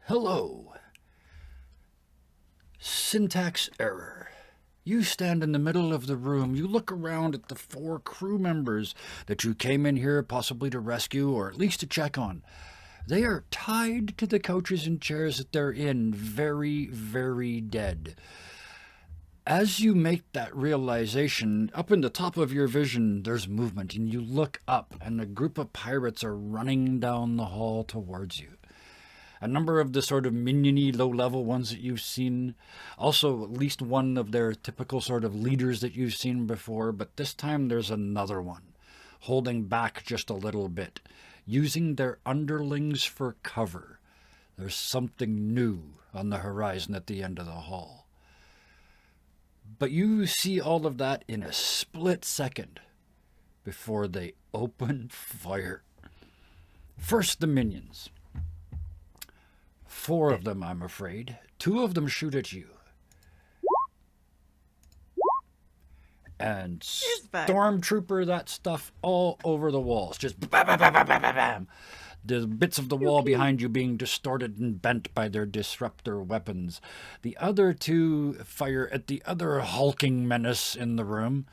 Hello. Syntax error. You stand in the middle of the room. You look around at the 4 crew members that you came in here possibly to rescue or at least to check on. They are tied to the couches and chairs that they're in, very, very dead. As you make that realization, up in the top of your vision, there's movement, and you look up, and a group of pirates are running down the hall towards you. A number of the sort of minion-y, low-level ones that you've seen. Also, at least one of their typical sort of leaders that you've seen before, but this time there's another one, holding back just a little bit, using their underlings for cover. There's something new on the horizon at the end of the hall. But you see all of that in a split second before they open fire. First, the minions. 4 of them, I'm afraid. 2 of them shoot at you. And stormtrooper that stuff all over the walls. Just bam, bam, bam, bam, bam, bam, bam. The bits of the wall behind you being distorted and bent by their disruptor weapons. The other 2 fire at the other hulking menace in the room.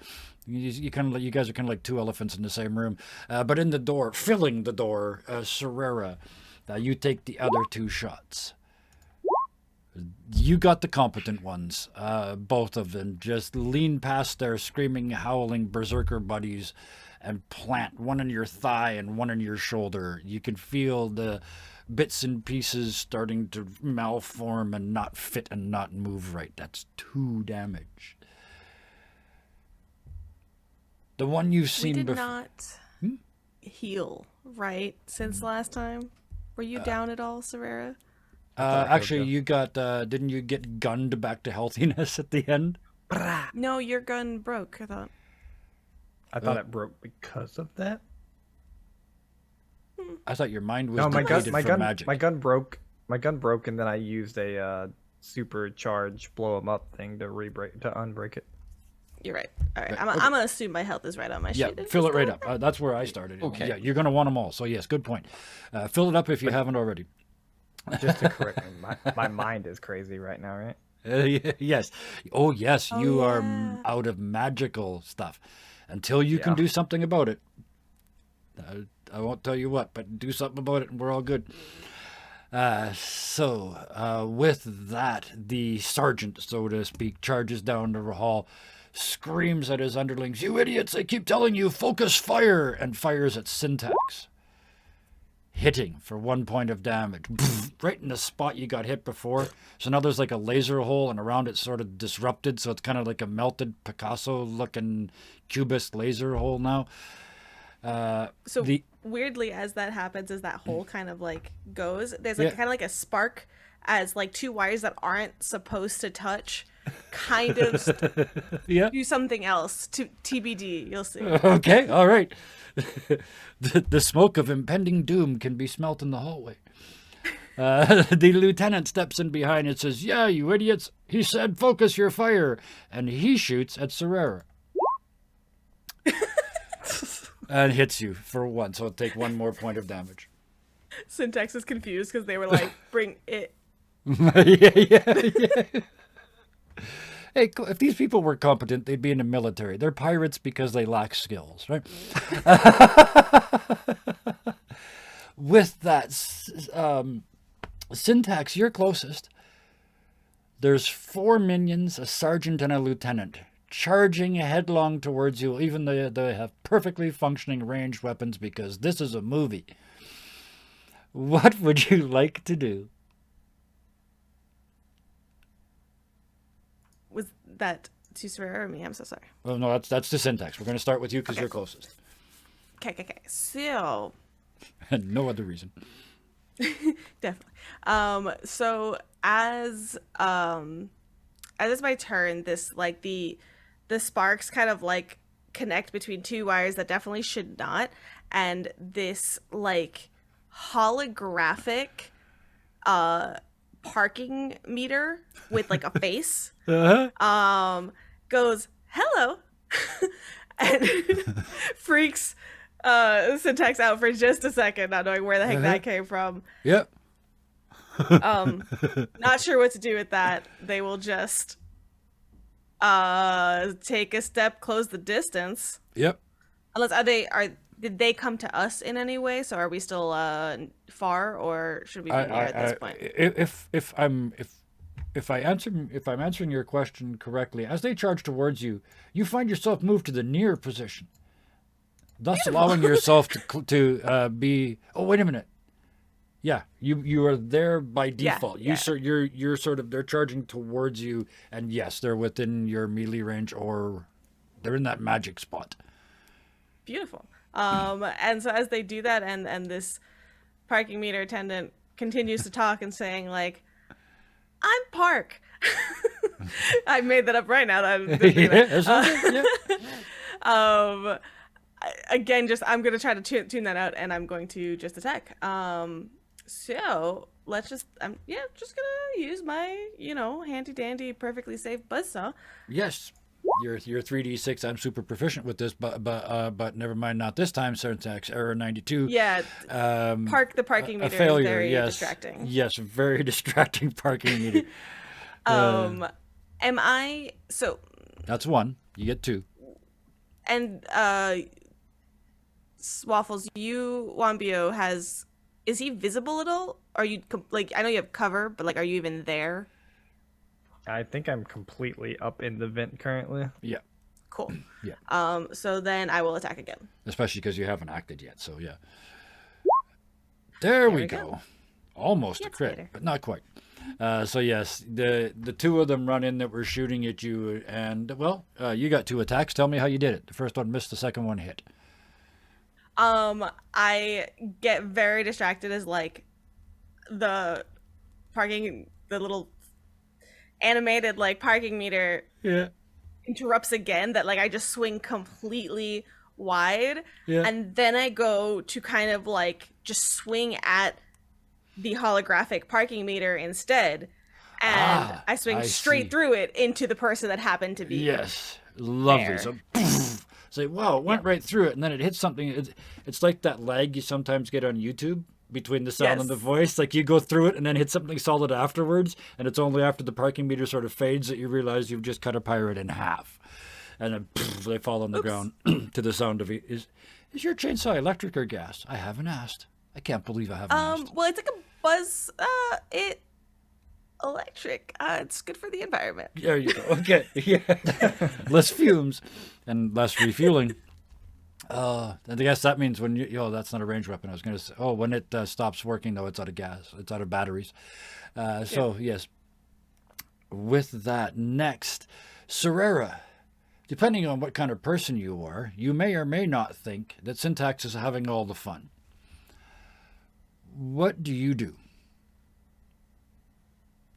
You guys are kind of like 2 elephants in the same room. But in the door, filling the door, Serera. You take the other 2 shots. You got the competent ones, both of them. Just lean past their screaming, howling berserker buddies and plant one in your thigh and one in your shoulder. You can feel the bits and pieces starting to malform and not fit and not move right. That's 2 damage. The one you've seen before. We did not heal, right, since last time? Were you down at all, Serera? Actually, you got, didn't you get gunned back to healthiness at the end? No, your gun broke, I thought. I thought it broke because of that. I thought your mind was depleted from magic. My gun broke, and then I used a supercharge blow 'em up thing to unbreak it. You're right. All right, I'm gonna assume my health is right on my sheet. Yeah, fill it right up. That's where I started. Okay. Yeah, you're gonna want them all. So yes, good point. Fill it up if you haven't already. Just to correct me, my mind is crazy right now, right? Yes. Oh yes, you are out of magical stuff. Until you can do something about it. I won't tell you what, but do something about it and we're all good. So with that, the sergeant, so to speak, charges down the hall, screams at his underlings, "You idiots, I keep telling you, focus fire," and fires at Syntax. Hitting for 1 point of damage. Right in the spot you got hit before. So now there's like a laser hole and around it's sort of disrupted. So it's kind of like a melted Picasso-looking cubist laser hole now. Weirdly, as that happens, as that hole kind of like goes, there's like kind of like a spark as like 2 wires that aren't supposed to touch kind of do something else. To TBD, you'll see. Okay, all right. The smoke of impending doom can be smelt in the hallway. The lieutenant steps in behind and says, "Yeah, you idiots. He said focus your fire." And he shoots at Serera. And hits you for 1, so it'll take 1 more point of damage. Syntax is confused because they were like, "Bring it." yeah. Hey, if these people were competent, they'd be in the military. They're pirates because they lack skills, right? With that, Syntax, you're closest. There's 4 minions, a sergeant, and a lieutenant, charging headlong towards you, even though they have perfectly functioning ranged weapons because this is a movie. What would you like to do? Was that to Serera or me? I'm so sorry. Oh, no, that's the Syntax. We're going to start with you because you're closest. Okay. So. And no other reason. Definitely. So as it's my turn, this like the sparks kind of like connect between 2 wires that definitely should not, and this like holographic parking meter with like a face goes hello and freaks Syntax out for just a second, not knowing where the heck that came from. Yep. Not sure what to do with that. They will just take a step, close the distance. Yep. Unless did they come to us in any way? So are we still far, or should we be near at this point? If I'm answering your question correctly, as they charge towards you, you find yourself moved to the near position, thus allowing yourself to be. Oh, wait a minute. Yeah, you are there by default. Yeah. You're sort of, they're charging towards you, and yes, they're within your melee range, or they're in that magic spot. Beautiful. And so as they do that, and this parking meter attendant continues to talk and saying like, "I'm Park." I made that up right now. Again, just I'm gonna try to tune that out, and I'm going to just attack. So let's just just gonna use my handy dandy, perfectly safe buzzsaw. Yes. You're 3d6. I'm super proficient with this, but never mind. Not this time. Syntax error 92. Yeah. The parking meter a failure. Is very Yes. distracting. Yes, very distracting parking meter. Am I so? That's one. You get two. And Waffles, Wambio is he visible at all? Are you I know you have cover, but like, are you even there? I think I'm completely up in the vent currently. Yeah. Cool. Yeah. So then I will attack again. Especially because you haven't acted yet. So yeah. There we go. Almost a Gets crit, better. but not quite. So yes, the two of them run in that were shooting at you, and well, you got two attacks. Tell me how you did it. The first one missed, the second one hit. I get very distracted as like the little animated like parking meter Yeah. interrupts again, that like I just swing completely wide, Yeah. and then I go to kind of like just swing at the holographic parking meter instead, and I swing I straight see. through it into the person that happened to be Yes. Lovely. there. So say, wow, it went right through it, and then it hit something. It's like that lag you sometimes get on YouTube between the sound and the Yes. voice. Like you go through it and then hit something solid afterwards, and it's only after the parking meter sort of fades that you realize you've just cut a pirate in half. And then they fall on the ground to the sound of it. Is your chainsaw electric or gas? I haven't asked. I can't believe I haven't asked. Well, it's like a buzz. It electric. It's good for the environment. There you go. Okay. Yeah. Less fumes and less refueling. I guess that means when that's not a ranged weapon. I was going to say, when it stops working, though, it's out of gas. It's out of batteries. So, yes. With that, next, Serera. Depending on what kind of person you are, you may or may not think that Syntax is having all the fun. What do you do?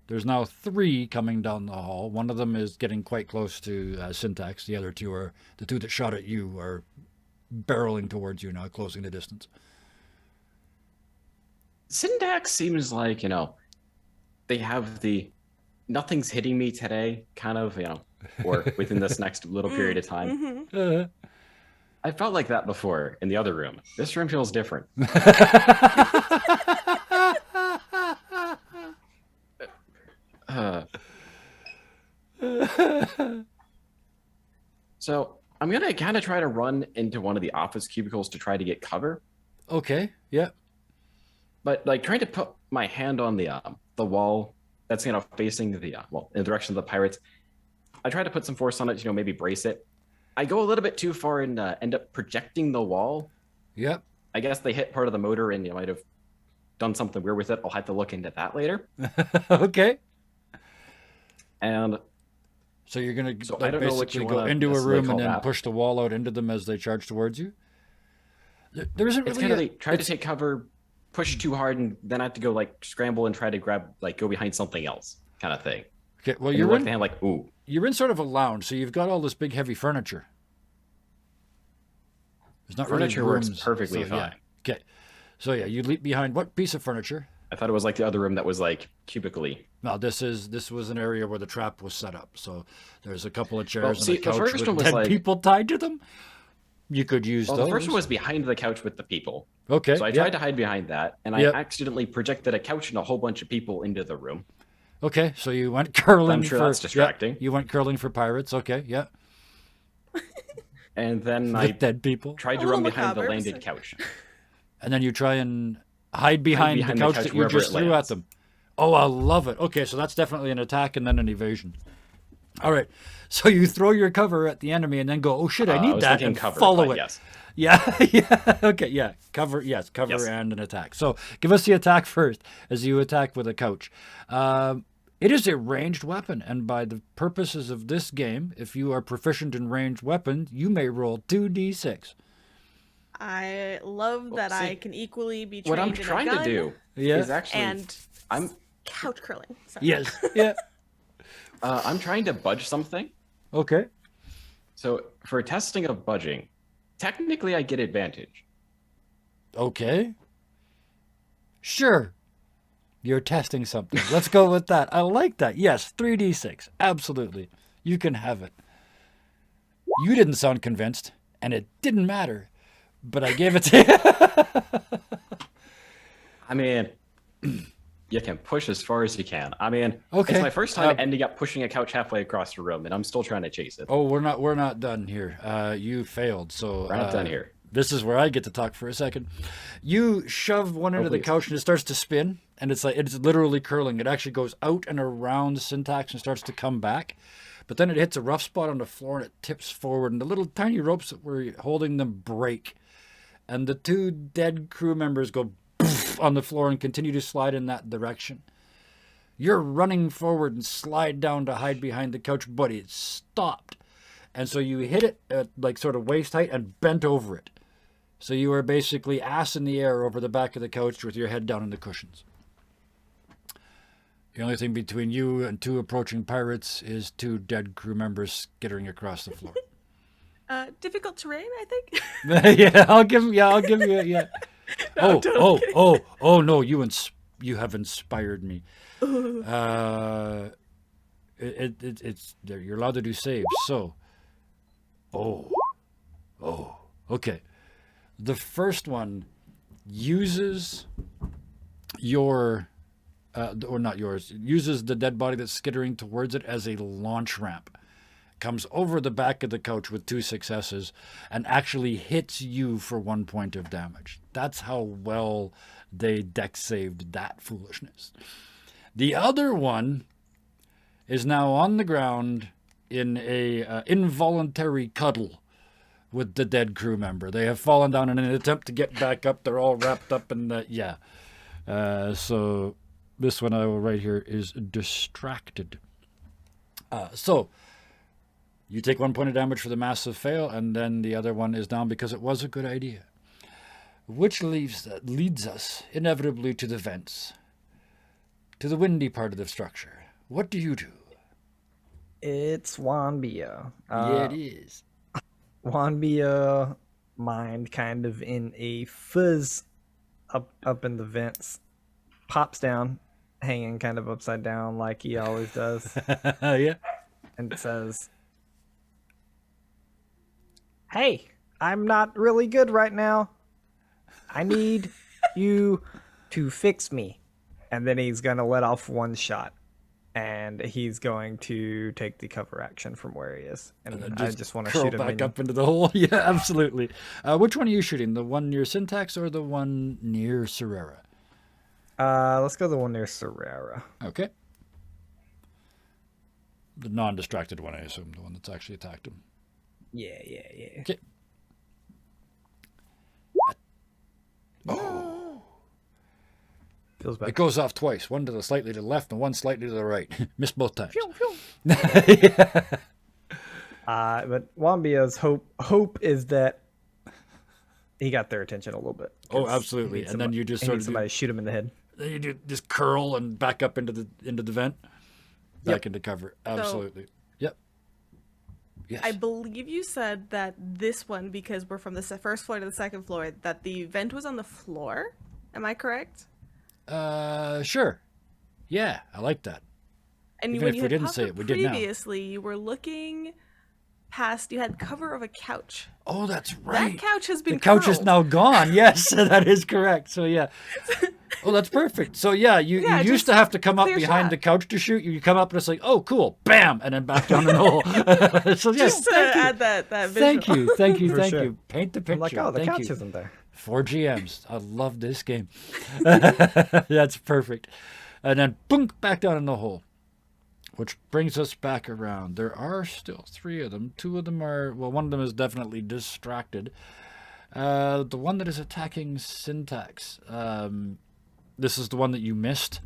There's now 3 coming down the hall. One of them is getting quite close to Syntax. The other 2 are the 2 that shot at you are barreling towards you now, closing the distance. Syntax seems like, they have the nothing's hitting me today kind of, or within this next little period of time. Mm-hmm. I felt like that before in the other room. This room feels different. So I'm going to kind of try to run into one of the office cubicles to try to get cover. Okay, yeah. But like trying to put my hand on the wall that's facing the in the direction of the pirates. I try to put some force on it, maybe brace it. I go a little bit too far and end up projecting the wall. Yep. I guess they hit part of the motor and might have done something weird with it. I'll have to look into that later. Okay. And so you're going to I don't know what basically you go wanna into a necessarily room and call then that. push the wall out into them as they charge towards you? There isn't it's really kind of like try to it's- take cover, push too hard, and then I have to go like scramble and try to grab, like go behind something else kind of thing. Okay, well, And you're look at in, the hand like, ooh. you're in sort of a lounge, so you've got all this big, heavy furniture. There's not Furniture really works rooms, perfectly so, fine. Yeah. Okay. So, yeah, you leap behind what piece of furniture? I thought it was like the other room that was like cubically. No, this was an area where the trap was set up. So there's a couple of chairs see, and a the couch first with one was dead like- people tied to them. You could use Well, those. the first one was behind the couch with the people. Okay. So I tried to hide behind that, and Yep. I accidentally projected a couch and a whole bunch of people into the room. Okay, so you went curling I'm sure for... that's distracting. You went curling for pirates. Okay, yeah. And then With I dead people. tried A to run little behind the macabre, landed so- couch. And then you try and hide behind, behind the the couch couch that you wherever just it threw at lands. them. Oh, I love it. Okay, so that's definitely an attack and then an evasion. All right, so you throw your cover at the enemy and then go, oh shit, I I need was that, thinking and cover, follow but it. yes. Yeah, yeah, okay, yeah. Cover, yes, cover Yes. and an attack. So give us the attack first as you attack with a couch. It is a ranged weapon, and by the purposes of this game, if you are proficient in ranged weapons, you may roll 2d6. I love that I see, can equally be trained What I'm in trying a gun to do Yeah. is actually and I'm couch curling. Sorry. Yes, yeah. I'm trying to budge something. Okay. So for testing of budging, technically I get advantage. Okay. Sure. You're testing something. Let's go with that. I like that. Yes, 3d6. Absolutely. You can have it. You didn't sound convinced, and it didn't matter, but I gave it to you. I mean, you can push as far as you can. I mean, Okay. it's my first time ending up pushing a couch halfway across the room, and I'm still trying to chase it. Oh, we're not done here. You failed, so We're not done here. This is where I get to talk for a second. You shove one end of the please. couch and it starts to spin, and it's literally curling. It actually goes out and around Syntax and starts to come back. But then it hits a rough spot on the floor and it tips forward, and the little tiny ropes that were holding them break. And the two dead crew members go poof on the floor and continue to slide in that direction. You're running forward and slide down to hide behind the couch, but it stopped. And so you hit it at like sort of waist height and bent over it. So you are basically ass in the air over the back of the couch with your head down in the cushions. The only thing between you and two approaching pirates is two dead crew members skittering across the floor. Difficult terrain, I think. Yeah, I'll give you. Yeah. Oh no! You have inspired me. It's you're allowed to do saves. So, okay. The first one uses your, or not yours, uses the dead body that's skittering towards it as a launch ramp. Comes over the back of the couch with 2 successes and actually hits you for 1 point of damage. That's how well they dex saved that foolishness. The other one is now on the ground in a involuntary cuddle with the dead crew member. They have fallen down in an attempt to get back up. They're all wrapped up in the, yeah. So this one I will write here is distracted. So you take 1 point of damage for the massive fail, and then the other one is down because it was a good idea. Which leads us inevitably to the vents, to the windy part of the structure. What do you do? It's Wanbia. Yeah, it is. Wanbia, mind kind of in a fuzz up in the vents, pops down, hanging kind of upside down like he always does, Yeah. and says, "Hey, I'm not really good right now. I need you to fix me." And then he's going to let off one shot. And he's going to take the cover action from where he is. And I just want to curl shoot him back up into the hole. Yeah, absolutely. Which one are you shooting? The one near Syntax or the one near Serera? Let's go the one near Serera. Okay. The non-distracted one, I assume. The one that's actually attacked him. Yeah. Okay. Feels It bad. goes off twice. One to the slightly to the left and one slightly to the right. Missed both times. But Wambia's hope is that he got their attention a little bit. Oh, 'cause absolutely. he needs And then you just sort of somebody to shoot him in the head. then you do just curl and back up into the vent, back into cover. Absolutely. Yep. Yes. I believe you said that this one, because we're from the first floor to the second floor, that the vent was on the floor. Am I correct? Sure. Yeah, I like that. And Even when if you we had didn't popped say up it, we did now. previously, you were looking past, you had cover of a couch. Oh, that's right. That couch has been The couch is curled. now gone. Yes, that is correct. So yeah. Oh, that's perfect. So yeah, you Yeah, used just to have to come up clear behind shot. the couch to shoot. You come up and it's like, oh, cool, bam, and then back down in the hole. So yes, Just to thank you. add that visual. Thank you, thank you, For thank sure. you. Paint the picture. I'm like, oh, the Thank couch you. isn't there. 4 GMs. I love this game. That's perfect. And then boom, back down in the hole. Which brings us back around. There are still 3 of them. 2 of them are, well, one of them is definitely distracted. The one that is attacking Syntax. This is the one that you missed.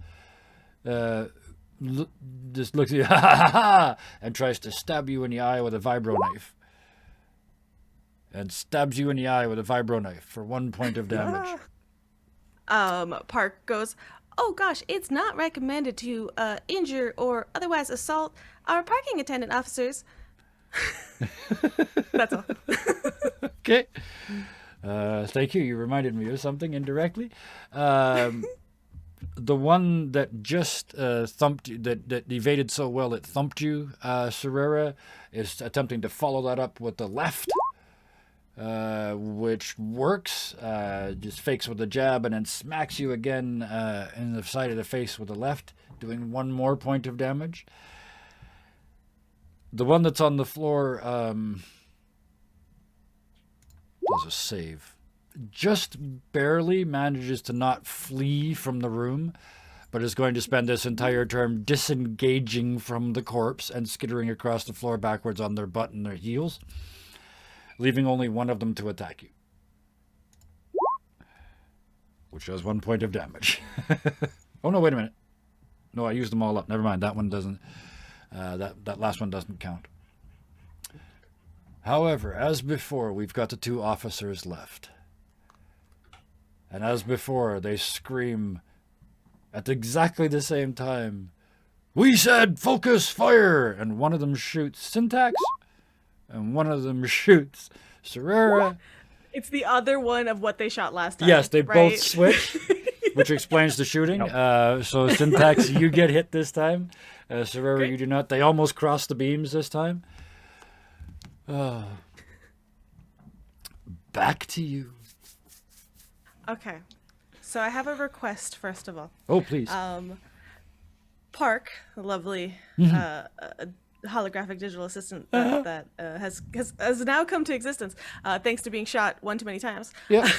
Just looks at you, ha ha ha, and tries to stab you in the eye with a vibro knife. And stabs you in the eye with a vibro knife for 1 point of damage. Park goes, oh gosh, it's not recommended to injure or otherwise assault our parking attendant officers. That's all. Okay. Thank you. You reminded me of something indirectly. The one that just thumped you, that evaded so well it thumped you, Serera, is attempting to follow that up with the left, which works. Just fakes with a jab and then smacks you again in the side of the face with the left, doing 1 more point of damage. The one that's on the floor does a save. Just barely manages to not flee from the room, but is going to spend this entire turn disengaging from the corpse and skittering across the floor backwards on their butt and their heels, leaving only one of them to attack you, which does 1 point of damage. Oh no, wait a minute. No, I used them all up. Never mind. That one doesn't. That last one doesn't count. However, as before, we've got the 2 officers left. And as before, they scream at exactly the same time, "We said focus fire!" And one of them shoots Syntax, and one of them shoots Serera. It's the other one of what they shot last time. Yes, they right? both switch, which explains the shooting. So Syntax, you get hit this time. Serera, Great. you do not. They almost cross the beams this time. Back to you. Okay. So I have a request, first of all. Oh, please. Park, the lovely holographic digital assistant that has now come to existence, thanks to being shot one too many times. Yeah.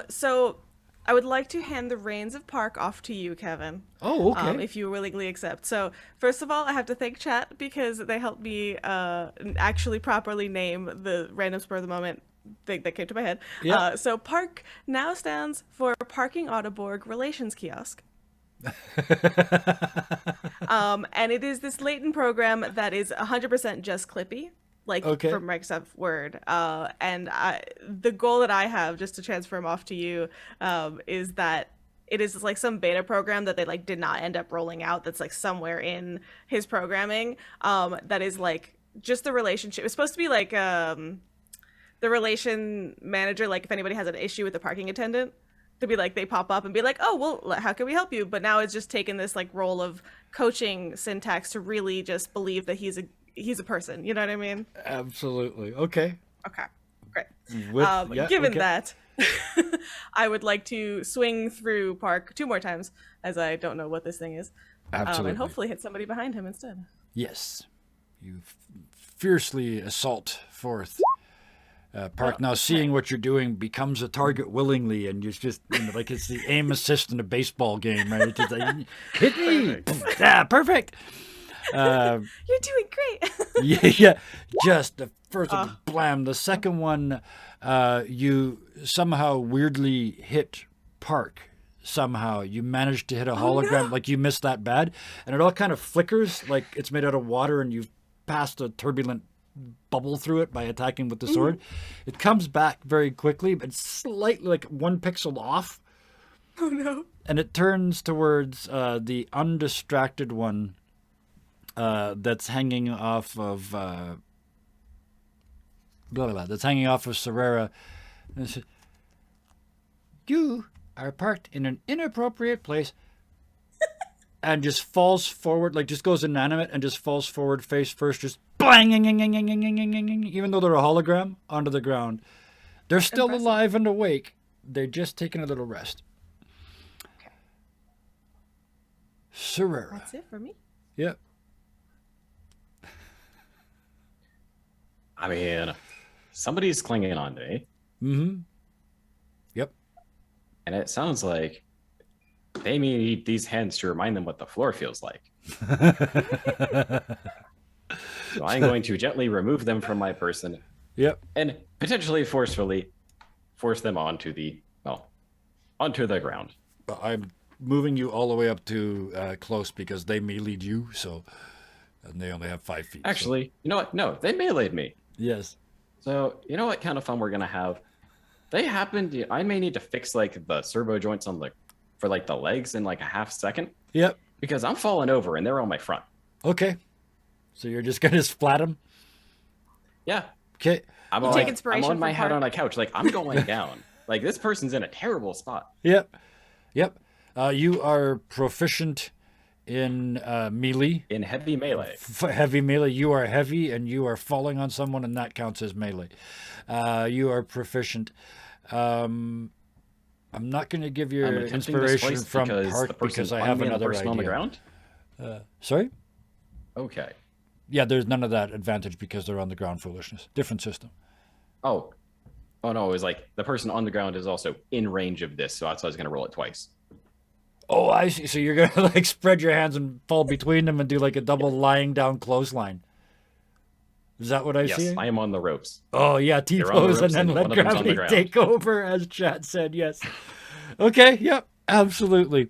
So I would like to hand the reins of Park off to you, Kevin. Oh, okay. If you willingly accept. So first of all, I have to thank chat because they helped me actually properly name the random spur of the moment thing that came to my head. Yeah. So Park now stands for Parking Autoborg Relations Kiosk. And it is this latent program that is 100% just Clippy, like Okay. from Microsoft Word. And the goal that I have, just to transfer him off to you, is that it is like some beta program that they like did not end up rolling out. That's like somewhere in his programming. That is like just the relationship. It's supposed to be like the relation manager. Like if anybody has an issue with the parking attendant, to be like they pop up and be like, oh well, how can we help you? But now it's just taken this like role of coaching Syntax to really just believe that he's a person. You know what I mean? Absolutely. Okay. Okay, great. Yeah, Given okay. that, I would like to swing through Park 2 more times, as I don't know what this thing is, Absolutely. and hopefully hit somebody behind him instead. Yes. You fiercely assault forth. Park, now seeing what you're doing, becomes a target willingly, and you just, like it's the aim assist in a baseball game, right? It's just like, hit me! Yeah, perfect! You're doing great. Yeah, just the first one, blam. The second one, you somehow weirdly hit Park. Somehow you managed to hit a hologram, like you missed that bad, and it all kind of flickers, like it's made out of water, and you've passed a turbulent bubble through it by attacking with the sword. It comes back very quickly, but slightly like 1 pixel off. Oh no. And it turns towards the undistracted one that's hanging off of that's hanging off of Serera. And it says, "You are parked in an inappropriate place," and just falls forward, like just goes inanimate and just falls forward face first, just bang, even though they're a hologram, onto the ground. They're still Impressive. alive and awake. They're just taking a little rest. Okay. Serera. That's it for me. Yep. I mean, somebody's clinging on to me, Mm-hmm. Yep. and it sounds like they may need these hands to remind them what the floor feels like. So I'm going to gently remove them from my person Yep. and potentially forcefully force them onto the ground. I'm moving you all the way up to close because they meleeed you, so and they only have 5 feet. so- Actually, you know what? No, they meleeed me. yes. So you know what kind of fun we're gonna have? They happen to. I may need to fix like the servo joints on for like the legs in like a half second Yep. because I'm falling over and they're on my front. Okay. So you're just gonna splat them. Yeah, Okay. I'm You like, take inspiration I'm on my from head Park. on a couch, like I'm going down. Like this person's in a terrible spot. Yep. Yep. You are proficient in melee. In heavy melee. Heavy melee. You are heavy and you are falling on someone, and that counts as melee. You are proficient. I'm not going to give you I'm attempting this inspiration twice from because the Park person because I on have me and the another person idea. on the ground. Sorry? Okay. Yeah, there's none of that advantage because they're on the ground foolishness. Different system. Oh no, it was like the person on the ground is also in range of this, so that's why I was gonna roll it twice. Oh, I see. So you're going to like spread your hands and fall between them and do like a double lying down clothesline. Is that what I Yes, see? I am on the ropes. Oh yeah, on the T-pose and ropes then and let one of them's on the gravity ground. take over, as Chad said. Yes. Okay. Yep. Absolutely.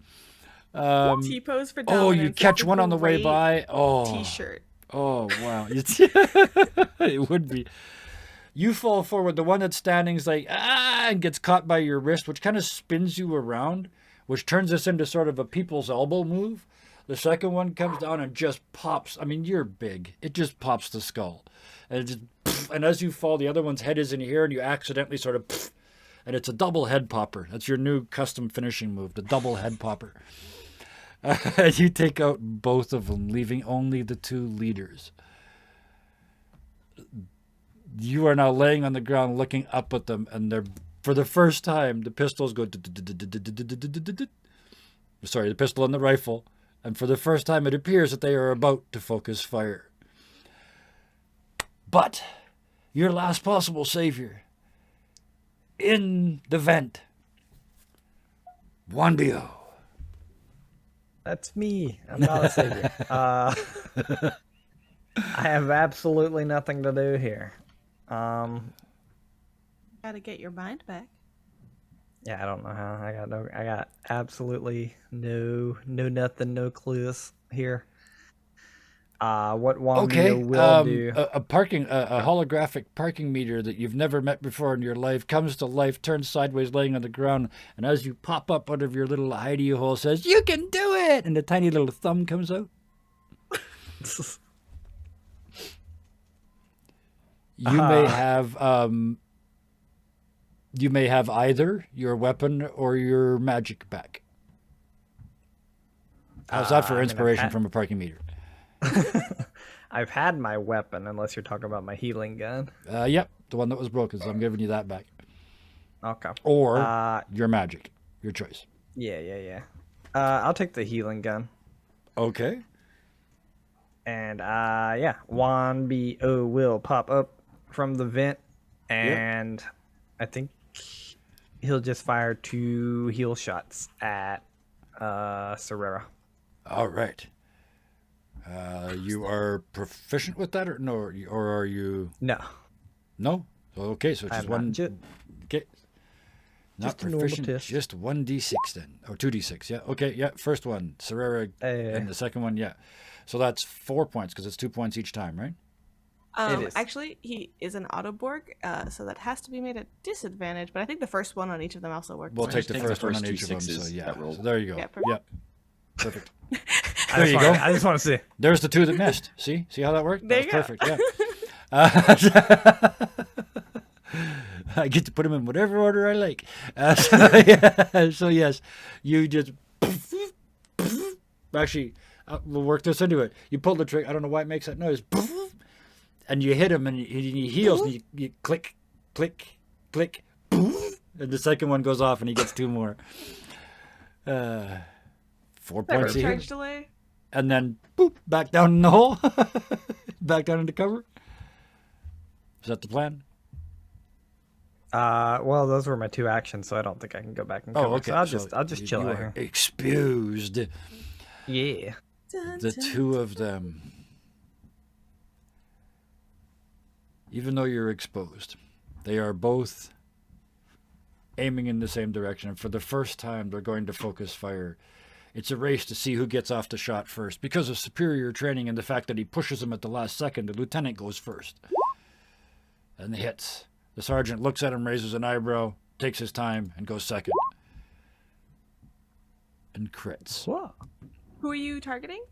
T-pose for Oh, you dominance. catch That's a one on the way great by. Oh. T-shirt. Oh wow. It would be. You fall forward. The one that's standing is like and gets caught by your wrist, which kind of spins you around, which turns this into sort of a people's elbow move. The second one comes down and just pops. I mean, you're big. It just pops the skull, and it just. And as you fall, the other one's head is in here, and you accidentally sort of. And it's a double head popper. That's your new custom finishing move, the double head popper. You take out both of them, leaving only the 2 leaders. You are now laying on the ground looking up at them, and they're, for the first time, the pistols go. Sorry, the pistol and the rifle. And for the first time, it appears that they are about to focus fire. But your last possible savior in the vent, Wanbio. That's me. I'm not a savior. I have absolutely nothing to do here. Gotta get your mind back. Yeah, I don't know how. I got absolutely no nothing, no clues here. What Okay, Wambio will do. a holographic parking meter that you've never met before in your life comes to life, turns sideways, laying on the ground, and as you pop up out of your little hidey hole, says, "You can do it!" And a tiny little thumb comes out. You may have either your weapon or your magic back. How's that for inspiration from a parking meter? I've had my weapon, unless you're talking about my healing gun. Yep, the one that was broken, so I'm giving you that back. Okay. Or your magic, your choice. Yeah. I'll take the healing gun. Okay. And Wanbio will pop up from the vent, and I think he'll just fire 2 heal shots at Serera. All right. You are proficient with that, or no? Or are you? No, No. Okay, so it's just I'm one. not. Okay. Not just a normal proficient. test. Just 1d6 then, or 2d6. Yeah. Okay. Yeah. First one, Serera, and the second one, yeah. So that's 4 points because it's 2 points each time, right? It is. Actually, he is an Autoborg, so that has to be made a disadvantage. But I think the first one on each of them also works. We'll So take just the take the first one first on two each of them. So sixes yeah. that roll. So there you go. Yeah, perfect. Yep. Perfect. I you just go. I just want to see. There's the 2 that missed. See how that worked? There That's you go. perfect. Yeah. I get to put them in whatever order I like. So yes, you just actually we'll work this into it. You pull the trigger. I don't know why it makes that noise. and you hit him, and he heals, and you click, click, click, poof, and the second one goes off, and he gets 2 more. 4 points of Charge heal. delay. And then, boop, back down in the hole. Back down into cover. Is that the plan? Well, those were my 2 actions, so I don't think I can go back and cover. Oh, okay. So So I'll just chill you out are here. Exposed. Yeah. The 2 of them. Even though you're exposed, they are both aiming in the same direction. And for the first time, they're going to focus fire. It's a race to see who gets off the shot first. Because of superior training and the fact that he pushes him at the last second, the lieutenant goes first. And the hits. The sergeant looks at him, raises an eyebrow, takes his time, and goes second. And crits. Whoa. Who are you targeting?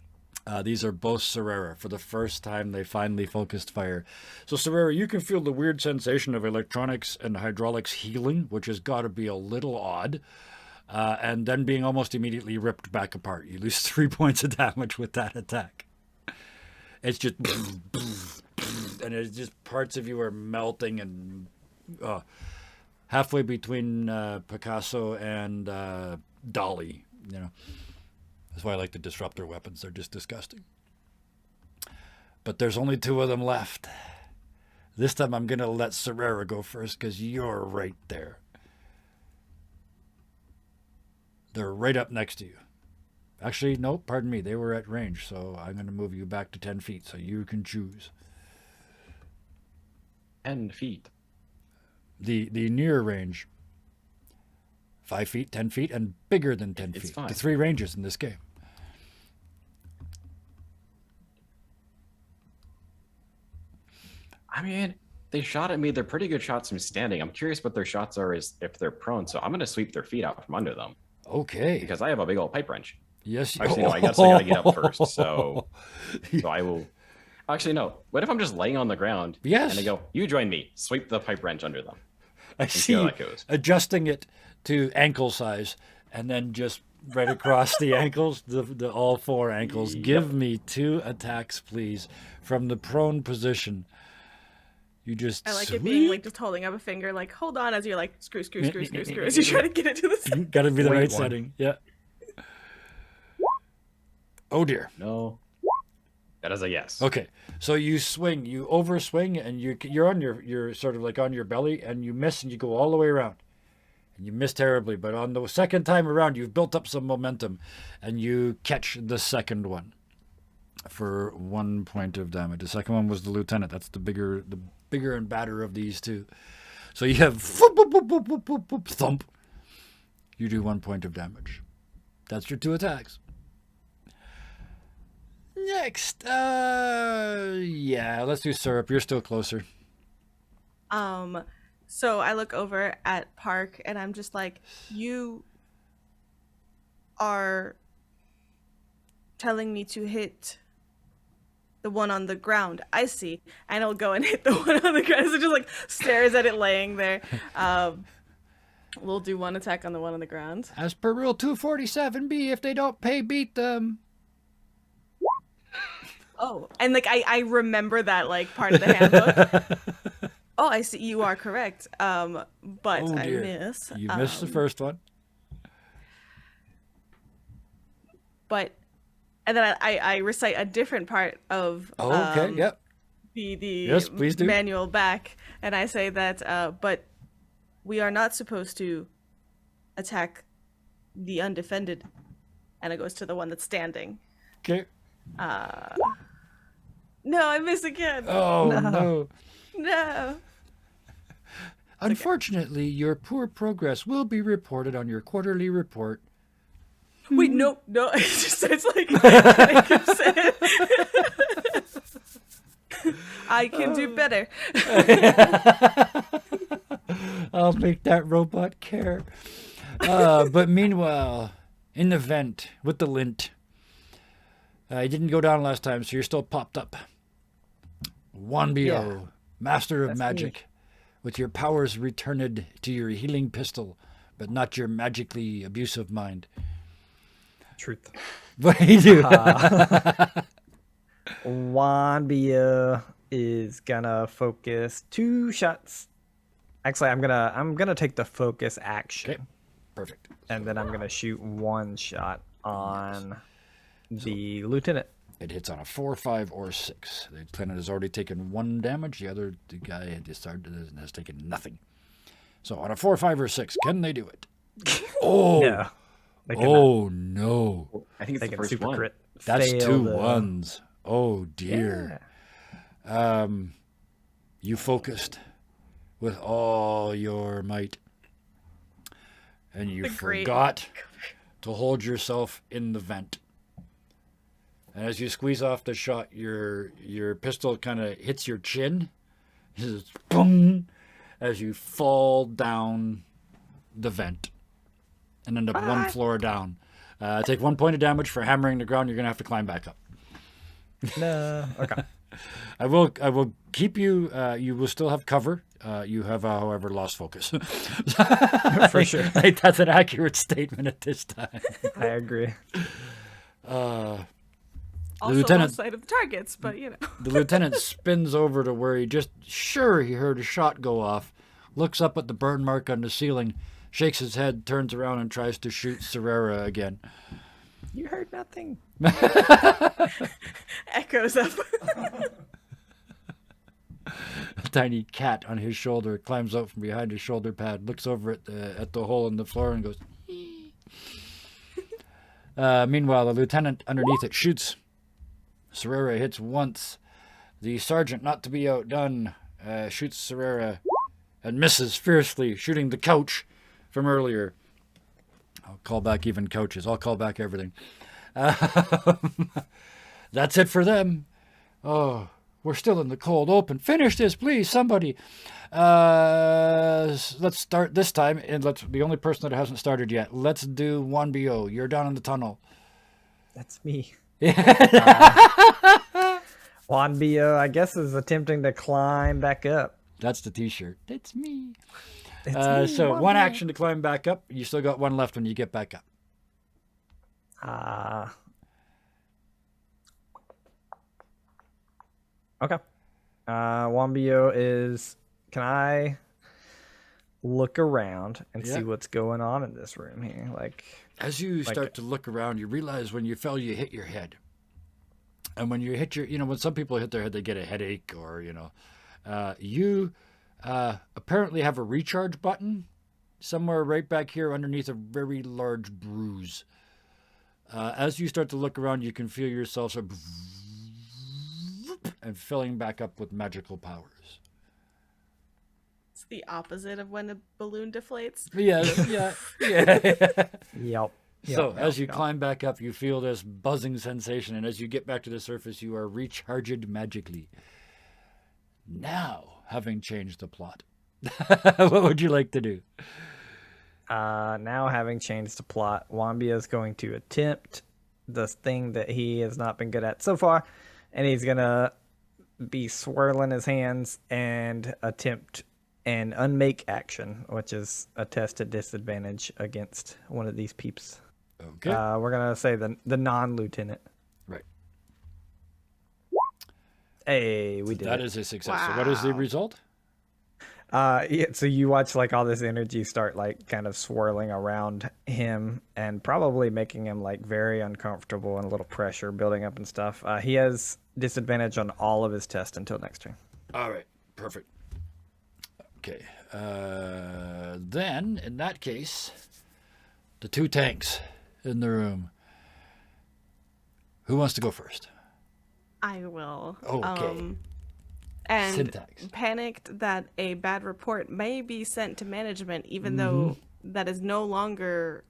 These are both Serera. For the first time, they finally focused fire. So, Serera, you can feel the weird sensation of electronics and hydraulics healing, which has got to be a little odd, and then being almost immediately ripped back apart. You lose 3 points of damage with that attack. It's just... and it's just parts of you are melting and... halfway between Picasso and Dolly, you know. That's why I like the disruptor weapons. They're just disgusting. But there's only 2 of them left. This time I'm going to let Serera go first because you're right there. They're right up next to you. Actually, no, pardon me. They were at range, so I'm going to move you back to 10 feet so you can choose. 10 feet. The near range, 5 feet, 10 feet, and bigger than 10 It's feet. fine. The 3 ranges in this game. I mean, they shot at me. They're pretty good shots from standing. I'm curious what their shots are is if they're prone. So I'm going to sweep their feet out from under them Okay. because I have a big old pipe wrench. Yes. Actually, no, I guess I got to get up first. So I will. Actually, no. What if I'm just laying on the ground? Yes. And they go, you join me. Sweep the pipe wrench under them. I see see how you that goes. adjusting it to ankle size and then just right across the ankles, the all 4 ankles. Yep. Give me 2 attacks, please, from the prone position. You just I like it being like just holding up a finger, like hold on as you're like screw as you try to get it to the side. got to be the Wait right one. setting. Yeah. Oh dear. No. That is a yes. Okay, so you swing, you overswing, and you're on you're sort of like on your belly, and you miss, and you go all the way around, and you miss terribly. But on the second time around, you've built up some momentum, and you catch the second one for 1 point of damage. The second one was the lieutenant. That's the bigger and badder of these 2. So you have thump. You do 1 point of damage. That's your 2 attacks. Next, yeah, let's do syrup. You're still closer. So I look over at Park and I'm just like, you are telling me to hit the one on the ground. I see. And I'll go and hit the one on the ground. So just like stares at it laying there. We'll do 1 attack on the one on the ground. As per Rule 247B, if they don't pay, beat them. Oh, and like I remember that like part of the handbook. Oh, I see. You are correct. But Oh, I dear. miss. You missed the first one. But and then I recite a different part of Oh, okay, yep. the Yes, please do. manual back, and I say that but we are not supposed to attack the undefended, and it goes to the one that's standing. Okay. No, I miss again. Oh, no. No. Unfortunately, your poor progress will be reported on your quarterly report. Wait, no. It just starts like getting upset. I can do better. I'll make that robot care. But meanwhile, in the vent with the lint, you didn't go down last time, so you're still popped up. Wanbio, Yeah. master of That's magic, me. with your powers returned to your healing pistol, but not your magically abusive mind. Truth. What do you do? Wanbia is gonna focus 2 shots. Actually, I'm gonna take the focus action, Okay, perfect. and then I'm gonna shoot 1 shot on the lieutenant. It hits on a 4, 5, or 6. The lieutenant has already taken 1 damage. The guy has taken nothing. So on a 4, 5, or 6, can they do it? Oh, No, they cannot. oh no! I think it's They the can first super one. crit. That's fail 2 the- 1s. Oh dear. Yeah. You focused with all your might, and you The great- forgot to hold yourself in the vent. And as you squeeze off the shot, your pistol kind of hits your chin. Just boom, as you fall down the vent and end up 1 floor down. Take 1 point of damage for hammering the ground. You're gonna have to climb back up. No. Okay. I will keep you. You will still have cover. You have, however, lost focus. For sure. Like, that's an accurate statement at this time. I agree. Also lieutenant- lost sight of the targets, but you know. The lieutenant spins over to where he just sure he heard a shot go off, looks up at the burn mark on the ceiling, shakes his head, turns around, and tries to shoot Serrera again. You heard nothing. Echoes up. A tiny cat on his shoulder climbs out from behind his shoulder pad, looks over at the hole in the floor, and goes. Meanwhile, the lieutenant underneath it shoots. Serrera hits once. The sergeant, not to be outdone, shoots Serrera and misses fiercely, shooting the couch from earlier. I'll call back even couches. I'll call back everything. That's it for them. Oh, we're still in the cold open. Finish this, please, somebody. Let's start this time, and the only person that hasn't started yet. Let's do 1BO. You're down in the tunnel. That's me. Juan Bio, I guess, is attempting to climb back up. That's the T-shirt. It's me. It's me, So Juan one Bio. action to climb back up. You still got 1 left when you get back up. Okay. Juan Bio is. Can I look around and Yeah. see what's going on in this room here? Like, As you start to look around, you realize when you fell, you hit your head. And when you hit when some people hit their head, they get a headache or, you apparently have a recharge button somewhere right back here underneath a very large bruise. As you start to look around, you can feel yourself sort of and filling back up with magical powers. It's the opposite of when a balloon deflates. Yes, yeah. yep. So Yep, as you yep. climb back up, you feel this buzzing sensation, and as you get back to the surface, you are recharged magically. Now, having changed the plot, what would you like to do? Now, having changed the plot, Wambia is going to attempt the thing that he has not been good at so far, and he's gonna be swirling his hands and attempt an unmake action, which is a test at disadvantage against one of these peeps. Okay. We're gonna say the non-lieutenant. Right. Hey, we did That it. is a success. So what is the Wow. result? Yeah, so you watch like all this energy start like kind of swirling around him and probably making him like very uncomfortable and a little pressure building up and stuff. He has disadvantage on all of his tests until next turn. All right. Perfect. Okay. Then, in that case, the 2 tanks in the room. Who wants to go first? I will. Okay. And Syntax. panicked that a bad report may be sent to management, even though that is no longer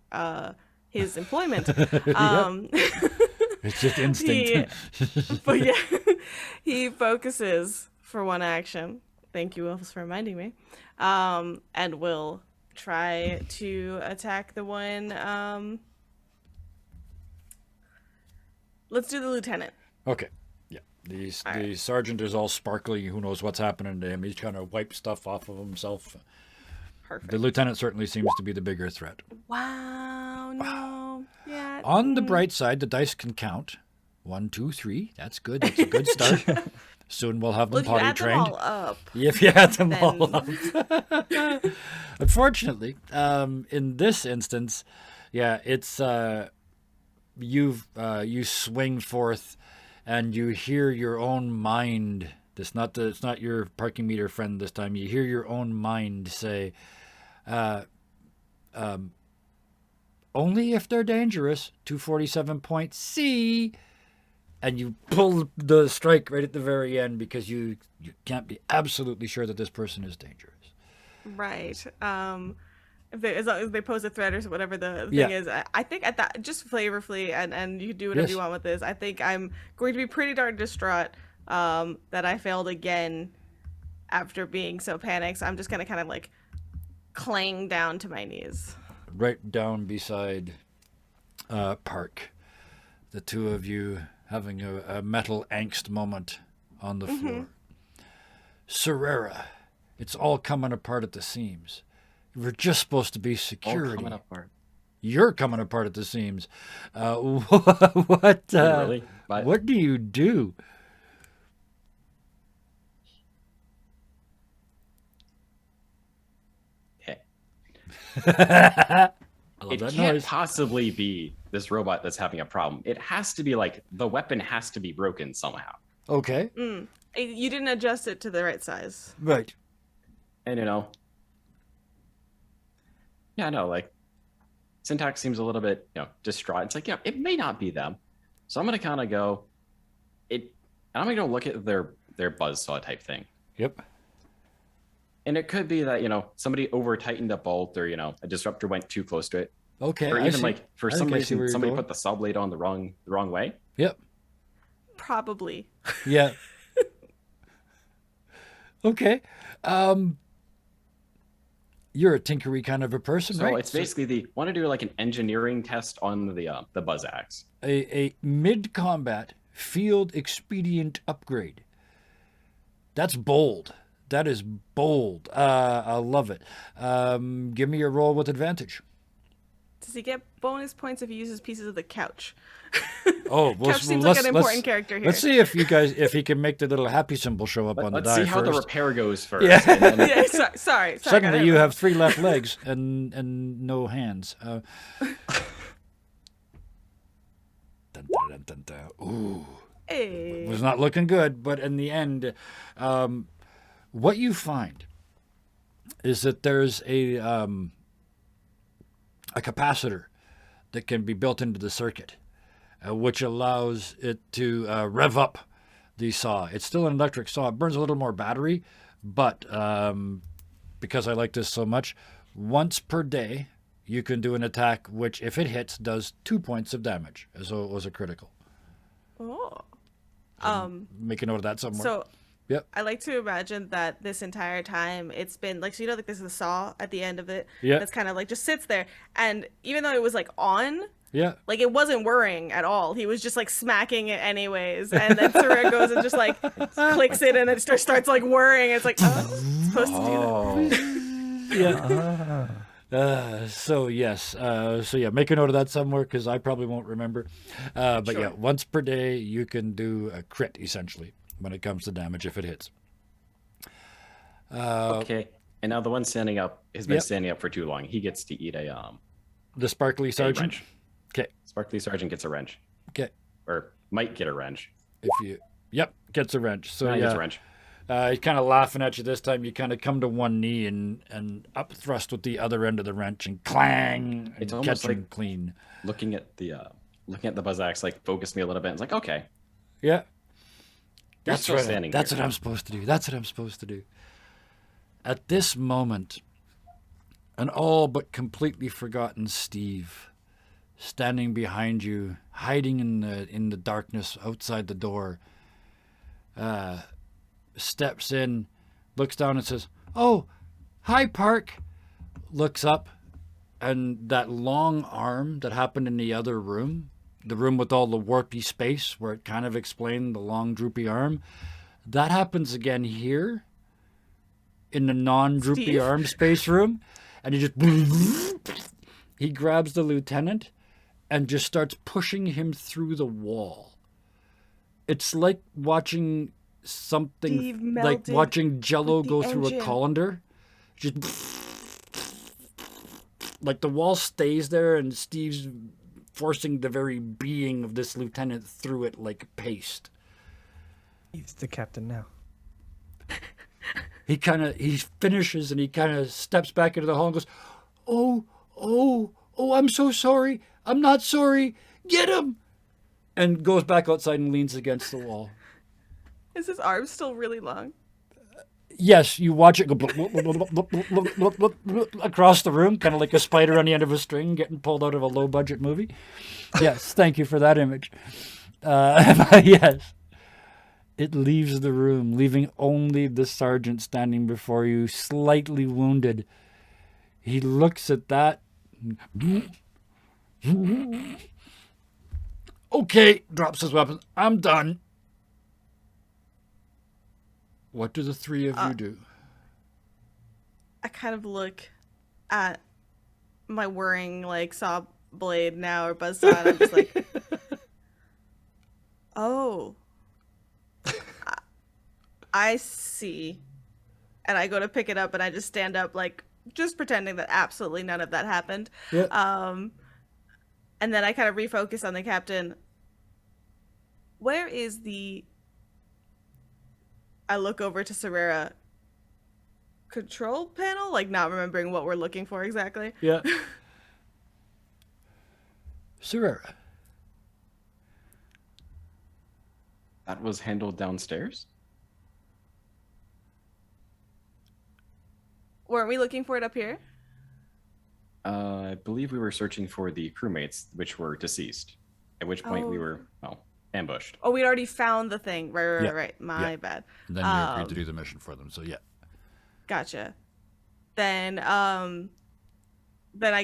his employment. It's just instinct. But yeah, he focuses for 1 action. Thank you, Wolves, for reminding me. And will try to attack the one. Let's do the lieutenant. Okay. Yeah. The sergeant is all sparkly. Who knows what's happening to him? He's trying to wipe stuff off of himself. Perfect. The lieutenant certainly seems to be the bigger threat. Wow, no. Yeah. On the bright side, the dice can count. 1, 2, 3. That's good. That's a good start. Soon we'll have Well, them if you potty add them trained. all up, If you add them all then- up. Unfortunately, in this instance, yeah, it's you swing forth, and you hear your own mind. It's not your parking meter friend this time. You hear your own mind say, "Only if they're dangerous." 247.C. And you pull the strike right at the very end because you can't be absolutely sure that this person is dangerous. right. If they, as long as they pose a threat or whatever the Yeah. thing is, I think at that, just flavorfully, and you can do whatever Yes. you want with this. I think I'm going to be pretty darn distraught that I failed again after being so panicked. So I'm just gonna kind of like clang down to my knees. Right down beside Park. The two of you having a metal angst moment on the floor. Serrera, it's all coming apart at the seams. We're just supposed to be All security. coming apart. You're coming apart at the seams. What? Really? But What do you do? okay. I love It that can't noise. possibly be this robot that's having a problem. It has to be like the weapon has to be broken somehow. Okay, You didn't adjust it to the right size. right. And yeah, no, like Syntax seems a little bit, distraught. It's like, yeah, it may not be them. So I'm gonna kind of go and I'm gonna go look at their buzzsaw type thing. Yep. And it could be that, somebody over tightened a bolt or, a disruptor went too close to it. Okay. Or I even see. like for I some think I see where reason you're somebody going. put the saw blade on the wrong way. Yep. Probably. Yeah. Okay. You're a tinkery kind of a person, So right? it's basically want to do like an engineering test on the buzz axe. a mid-combat field expedient upgrade. That's bold. That is bold. I love it. Give me a roll with advantage. Does he get bonus points if he uses pieces of the couch? Oh, well, Couch seems like an important character here. Let's see if he can make the little happy symbol show up on the Let's die see how the first. repair goes first. Yeah. And then Yeah, sorry. Suddenly, got you it. have 3 left legs and no hands. Dun, dun, dun, dun, dun. Ooh. Hey. Was not looking good, but in the end, what you find is that there's a capacitor that can be built into the circuit, which allows it to rev up the saw. It's still an electric saw. It burns a little more battery, but because I like this so much, once per day you can do an attack which, if it hits, does 2 points of damage, as though it was a critical. Oh. Make a note of that somewhere. So Yep. I like to imagine that this entire time it's been like, so like this is a saw at the end of it. Yeah. That's kind of like just sits there. And even though it was like on, Yeah. like it wasn't whirring at all. He was just like smacking it anyways. And then Sarah goes and just like clicks it and it starts like whirring. It's like, oh, it's supposed to do that. Yeah. So yes. So yeah, make a note of that somewhere because I probably won't remember. But yeah, Sure. once per day you can do a crit essentially when it comes to damage if it hits. okay. And now the one standing up has been Yep. standing up for too long. He gets to eat a The sparkly sergeant. wrench. Okay. Sparkly Sergeant gets a wrench. Okay. Or might get a wrench. If you. Yep. Gets a wrench. So He gets a yeah. wrench. He's kind of laughing at you this time. You kind of come to one knee and up thrust with the other end of the wrench and clang and It's catch almost him like- clean. Looking at the buzz axe like focused me a little bit. It's like, okay. Yeah. You're That's still right. standing That's here. what I'm supposed to do. That's what I'm supposed to do. At this moment, an all but completely forgotten Steve, standing behind you, hiding in the darkness outside the door, steps in, looks down and says, "Oh, hi, Park." Looks up, and that long arm that happened in the other room, the room with all the warpy space where it kind of explained the long droopy arm, that happens again here in the non-droopy Steve? arm space room, and he grabs the lieutenant and just starts pushing him through the wall. It's like watching something, Steve like melded watching Jello with the go through a engine. colander. Just like the wall stays there, and Steve's forcing the very being of this lieutenant through it like paste. He's the captain now. He finishes and he kind of steps back into the hall and goes, oh, I'm so sorry. I'm not sorry. Get him. And goes back outside and leans against the wall. Is his arm still really long? Yes, you watch it go across the room, kind of like a spider on the end of a string getting pulled out of a low-budget movie. Yes, thank you for that image. Yes. It leaves the room, leaving only the sergeant standing before you, slightly wounded. He looks at that. Okay, drops his weapon. I'm done. What do the three of you do? I kind of look at my whirring like saw blade now or buzzsaw, and I'm just like, oh, I see. And I go to pick it up, and I just stand up, like just pretending that absolutely none of that happened. Yeah. And then I kind of refocus on the captain. Where is the? I look over to Serrera. Control panel, like not remembering what we're looking for exactly. Yeah. Serrera. That was handled downstairs? Weren't we looking for it up here? I believe we were searching for the crewmates, which were deceased. At which point we were, ambushed. Oh, we'd already found the thing. Right, Yeah. right. My Yeah. bad. And then you agreed to do the mission for them, so yeah. Gotcha. Then I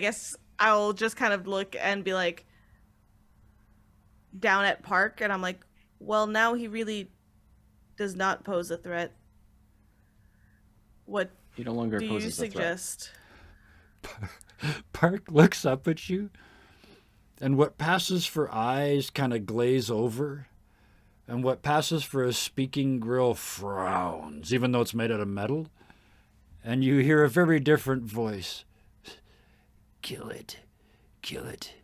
guess I'll just kind of look and be like down at Park, and I'm like, well, now he really does not pose a threat. What He no longer do you poses a threat. suggest? Park looks up at you, and what passes for eyes kind of glaze over, and what passes for a speaking grill frowns, even though it's made out of metal, and you hear a very different voice. Kill it. Kill it.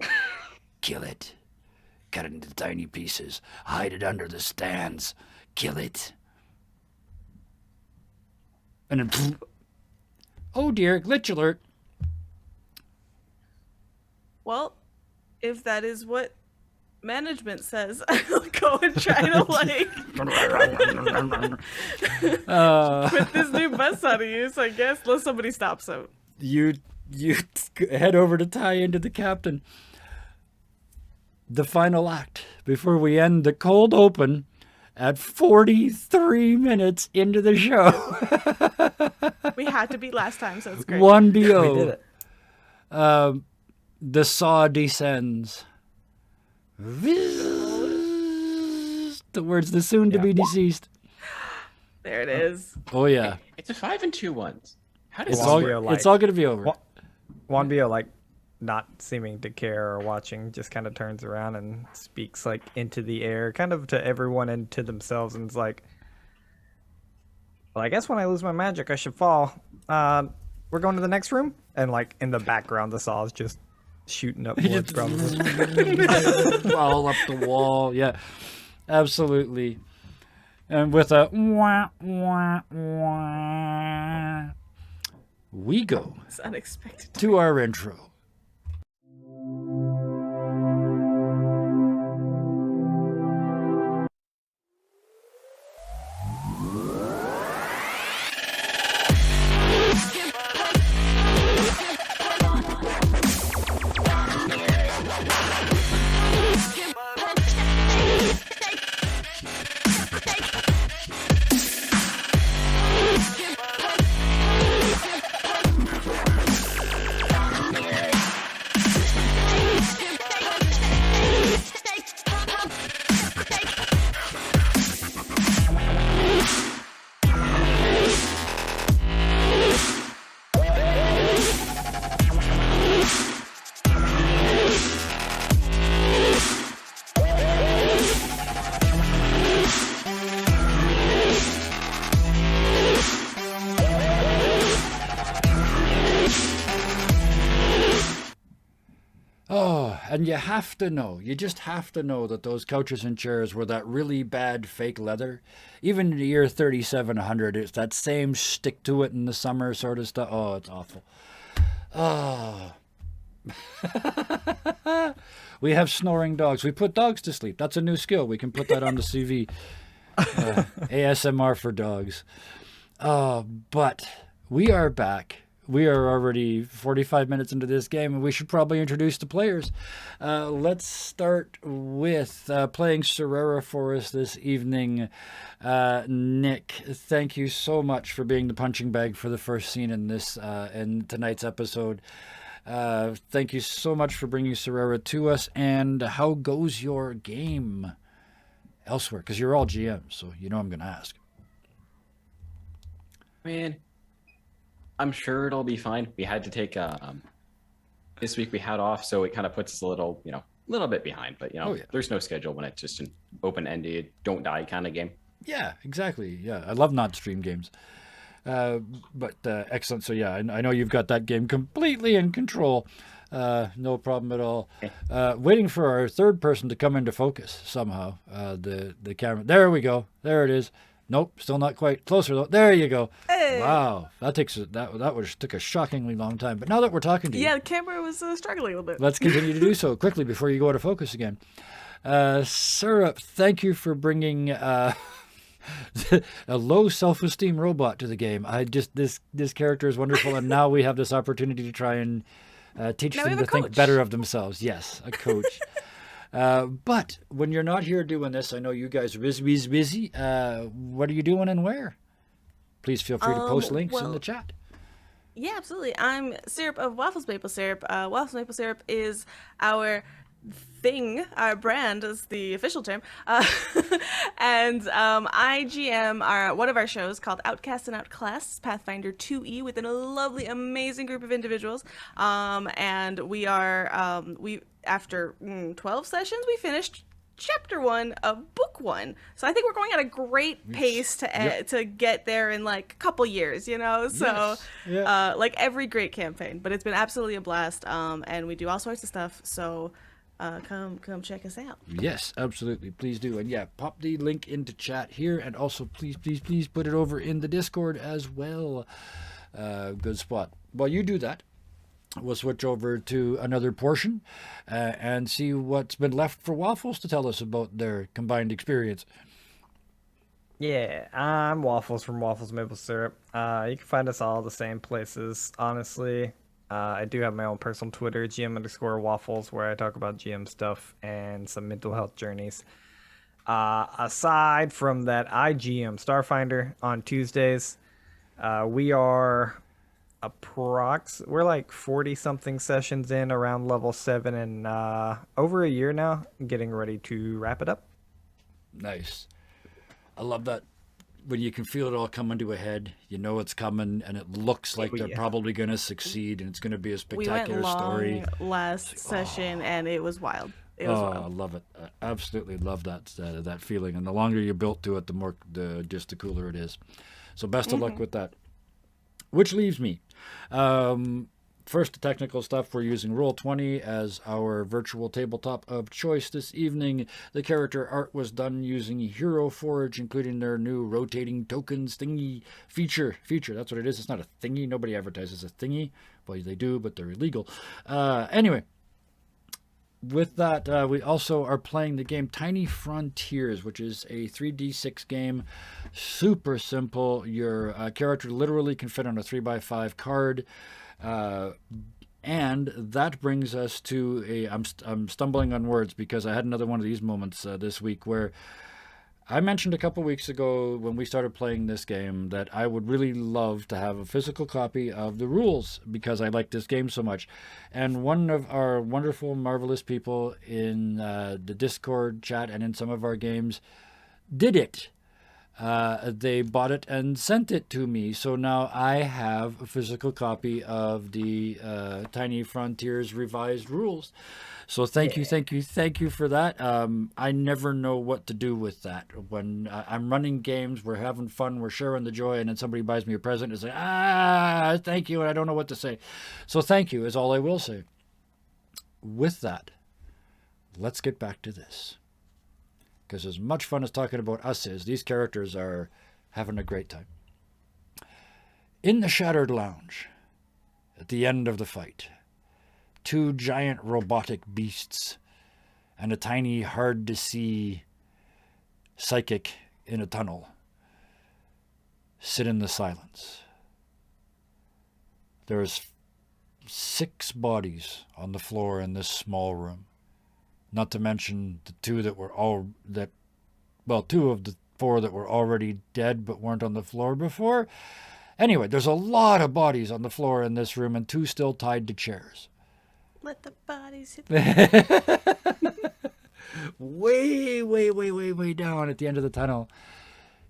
Kill it. Cut it into tiny pieces. Hide it under the stands. Kill it. And then, oh dear, glitch alert. Well, if that is what management says, I'll go and try to like put this new bus out of use, I guess, unless somebody stops him. You head over to tie into the captain. The final act before we end the cold open at 43 minutes into the show. We had to beat last time, so it's great. 1 BO. We did it. The saw descends. Towards the soon to be deceased. There it is. Oh yeah. It's a 5 and 2 ones. How does It's this all Juan work? Bio, it's all gonna be over. Juan Bio, like, not seeming to care or watching, just kind of turns around and speaks, like, into the air, kind of to everyone and to themselves, and is like, well, I guess when I lose my magic, I should fall. We're going to the next room? And, like, in the background, the saw is just shooting upwards, probably. All up the wall. Yeah, absolutely. And with a wah, wah, wah, we go It's unexpected. to our intro. And you have to know, you just have to know that those couches and chairs were that really bad fake leather. Even in the year 3700, it's that same stick to it in the summer sort of stuff. Oh, it's awful. Oh. We have snoring dogs. We put dogs to sleep. That's a new skill. We can put that on the CV. ASMR for dogs. But we are back. We are already 45 minutes into this game, and we should probably introduce the players. Let's start with playing Serera for us this evening. Nick, thank you so much for being the punching bag for the first scene in this in tonight's episode. Thank you so much for bringing Serera to us. And how goes your game elsewhere? Because you're all GMs, so you know I'm going to ask. Man, I'm sure it'll be fine. We had to take this week we had off, so it kind of puts us a little bit behind. But Oh, yeah. there's no schedule when it's just an open-ended, don't die kind of game. Yeah, exactly. Yeah, I love not stream games. But excellent. So yeah, I know you've got that game completely in control. No problem at all. Waiting for our third person to come into focus somehow. The camera. There we go. There it is. Nope, still not quite. Closer though. There you go. Hey. Wow, that took a shockingly long time. But now that we're talking to you, Yeah, the camera was struggling a little bit. let's continue to do so quickly before you go out of focus again. Syrup, thank you for bringing a low self-esteem robot to the game. This character is wonderful, and now we have this opportunity to try and teach Now we them have to a think coach. better of themselves. Yes, a coach. But when you're not here doing this, I know you guys are busy. What are you doing and where? Please feel free to post links in well- the chat. Yeah, absolutely. I'm Syrup of Waffles Maple Syrup. Waffles Maple Syrup is our thing, our brand is the official term. And I GM one of our shows called Outcast and Outclassed, Pathfinder 2E, within a lovely, amazing group of individuals. And we are, after 12 sessions, we finished chapter 1 of book 1. So I think we're going at a great pace to get there in like a couple years, So Yes. Yeah. like every great campaign, but it's been absolutely a blast. And we do all sorts of stuff. So come check us out. Yes, absolutely. Please do. And yeah, pop the link into chat here, and also please put it over in the Discord as well. Good spot. While you do that, we'll switch over to another portion and see what's been left for Waffles to tell us about their combined experience. Yeah, I'm Waffles from Waffles Maple Syrup. You can find us all the same places, honestly. I do have my own personal Twitter, GM_Waffles, where I talk about GM stuff and some mental health journeys. Aside from that, I GM Starfinder on Tuesdays. We are we're like 40 something sessions in, around level 7, and over a year now, getting ready to wrap it up. Nice. I love that. When you can feel it all coming to a head, you know it's coming, and it looks like they're yeah. probably going to succeed, and it's going to be a We went spectacular long story. last session, and it was wild. It was Oh, wild. I love it. I absolutely love that feeling. And the longer you're built to it, the more the cooler it is. So best of luck with that. Which leaves me. First, the technical stuff. We're using Roll20 as our virtual tabletop of choice this evening. The character art was done using Hero Forge, including their new rotating tokens thingy feature. That's what it is. It's not a thingy. Nobody advertises a thingy. Well, they do, but they're illegal. Anyway. With that, we also are playing the game Tiny Frontiers, which is a 3d6 game. Super simple. Your character literally can fit on a 3x5 card. And that brings us to I'm stumbling on words because I had another one of these moments this week where I mentioned a couple weeks ago when we started playing this game that I would really love to have a physical copy of the rules because I like this game so much. And one of our wonderful, marvelous people in the Discord chat and in some of our games did it. They bought it and sent it to me. So now I have a physical copy of the Tiny Frontiers revised rules. So thank you for that. I never know what to do with that. When I'm running games, we're having fun, we're sharing the joy, and then somebody buys me a present and say, thank you, and I don't know what to say. So thank you is all I will say. With that, let's get back to this. Because as much fun as talking about us is, these characters are having a great time. In the Shattered Lounge, at the end of the fight, 2 giant robotic beasts and a tiny, hard-to-see psychic in a tunnel sit in the silence. There's 6 bodies on the floor in this small room. Not to mention the 2 that were 2 of the 4 that were already dead but weren't on the floor before. Anyway, there's a lot of bodies on the floor in this room and 2 still tied to chairs. Let the bodies hit the Way, way, way, way, way down at the end of the tunnel,